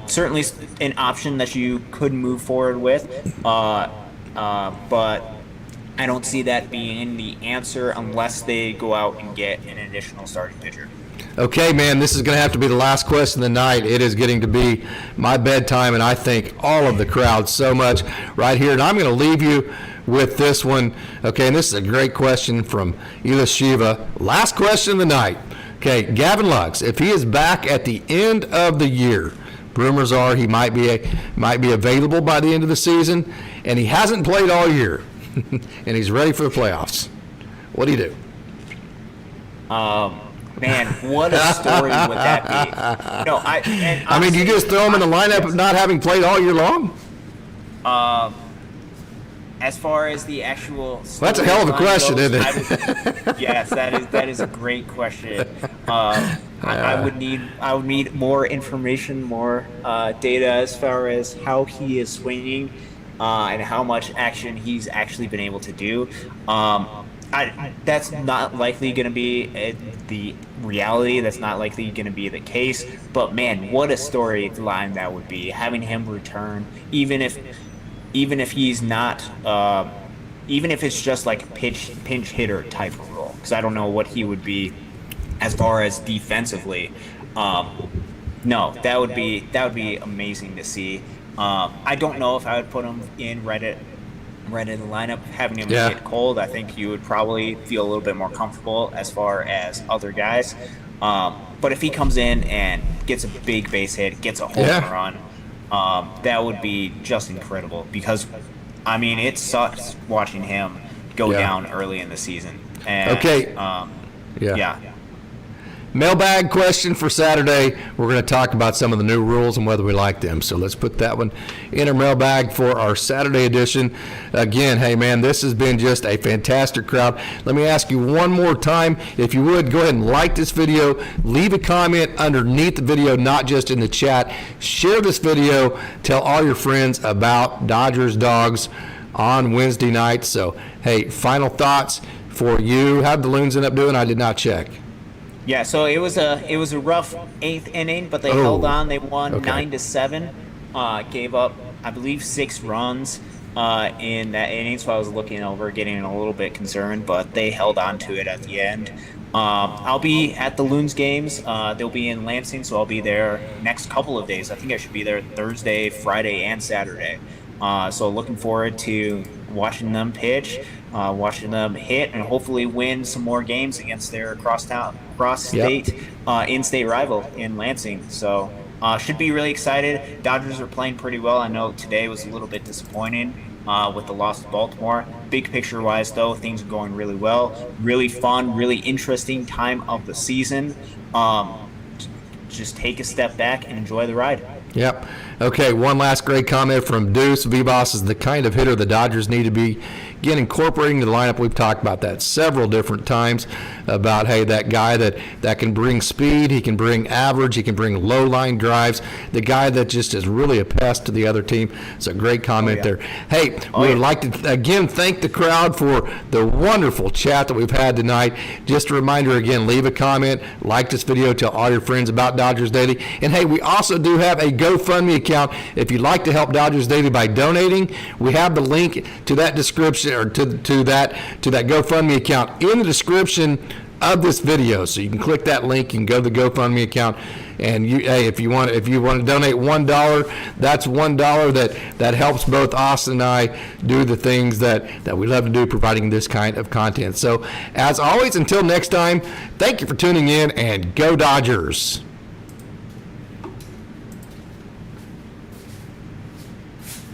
certainly an option that you could move forward with, but I don't see that being the answer unless they go out and get an additional starting pitcher. Okay, man, this is going to have to be the last question of the night. It is getting to be my bedtime, and I thank all of the crowd so much right here. And I'm going to leave you with this one. Okay, and this is a great question from Ela Shiva. Last question of the night. Okay, Gavin Lux, if he is back at the end of the year, rumors are he might be available by the end of the season, and he hasn't played all year, and he's ready for the playoffs. What do you do? Man, what a story would that be? No, I mean, do you just throw him in the lineup of not having played all year long? As far as the actual, that's a hell of a question, isn't it? Yes, that is a great question. I would need more information, more data as far as how he is swinging and how much action he's actually been able to do. That's not likely going to be the reality. That's not likely going to be the case. But man, what a storyline that would be, having him return, even if he's not, even if it's just like a pinch hitter type of role. Because I don't know what he would be as far as defensively. No, that would be amazing to see. I don't know if I would put him in right in the lineup, having him get cold. I think you would probably feel a little bit more comfortable as far as other guys. But if he comes in and gets a big base hit, gets a home run, that would be just incredible. Because, I mean, it sucks watching him go down early in the season. And, Mailbag question for Saturday. We're going to talk about some of the new rules and whether we like them. So let's put that one in our mailbag for our Saturday edition. Again, hey, man, this has been just a fantastic crowd. Let me ask you one more time. If you would, go ahead and like this video. Leave a comment underneath the video, not just in the chat. Share this video. Tell all your friends about Dodgers Dogs on Wednesday night. So, hey, final thoughts for you. How did the Loons end up doing? I did not check. Yeah, so it was a rough 8th inning, but they held on. They won 9-7. Gave up, I believe, 6 runs. in that inning, so I was looking over, getting a little bit concerned, but they held on to it at the end. I'll be at the Loons games. They'll be in Lansing, so I'll be there next couple of days. I think I should be there Thursday, Friday, and Saturday. So looking forward to watching them pitch, watching them hit, and hopefully win some more games against their cross-state, in-state rival in Lansing. So should be really excited. Dodgers are playing pretty well. I know today was a little bit disappointing with the loss to Baltimore. Big picture-wise, though, things are going really well. Really fun, really interesting time of the season. Just take a step back and enjoy the ride. Yep. Okay, one last great comment from Deuce. V-Boss is the kind of hitter the Dodgers need to be again incorporating to the lineup. We've talked about that several different times about, hey, that guy that can bring speed, he can bring average, he can bring low line drives, the guy that just is really a pest to the other team. It's a great comment there. Hey, we would like to again thank the crowd for the wonderful chat that we've had tonight. Just a reminder again, leave a comment, like this video, tell all your friends about Dodgers Daily. And hey, we also do have a GoFundMe account. If you'd like to help Dodgers Daily by donating, we have the link to that description, or to that GoFundMe account in the description of this video. So you can click that link, you can go to the GoFundMe account, and if you want to donate $1, that's $1 that helps both Austin and I do the things that we love to do, providing this kind of content. So as always, until next time, thank you for tuning in, and go Dodgers.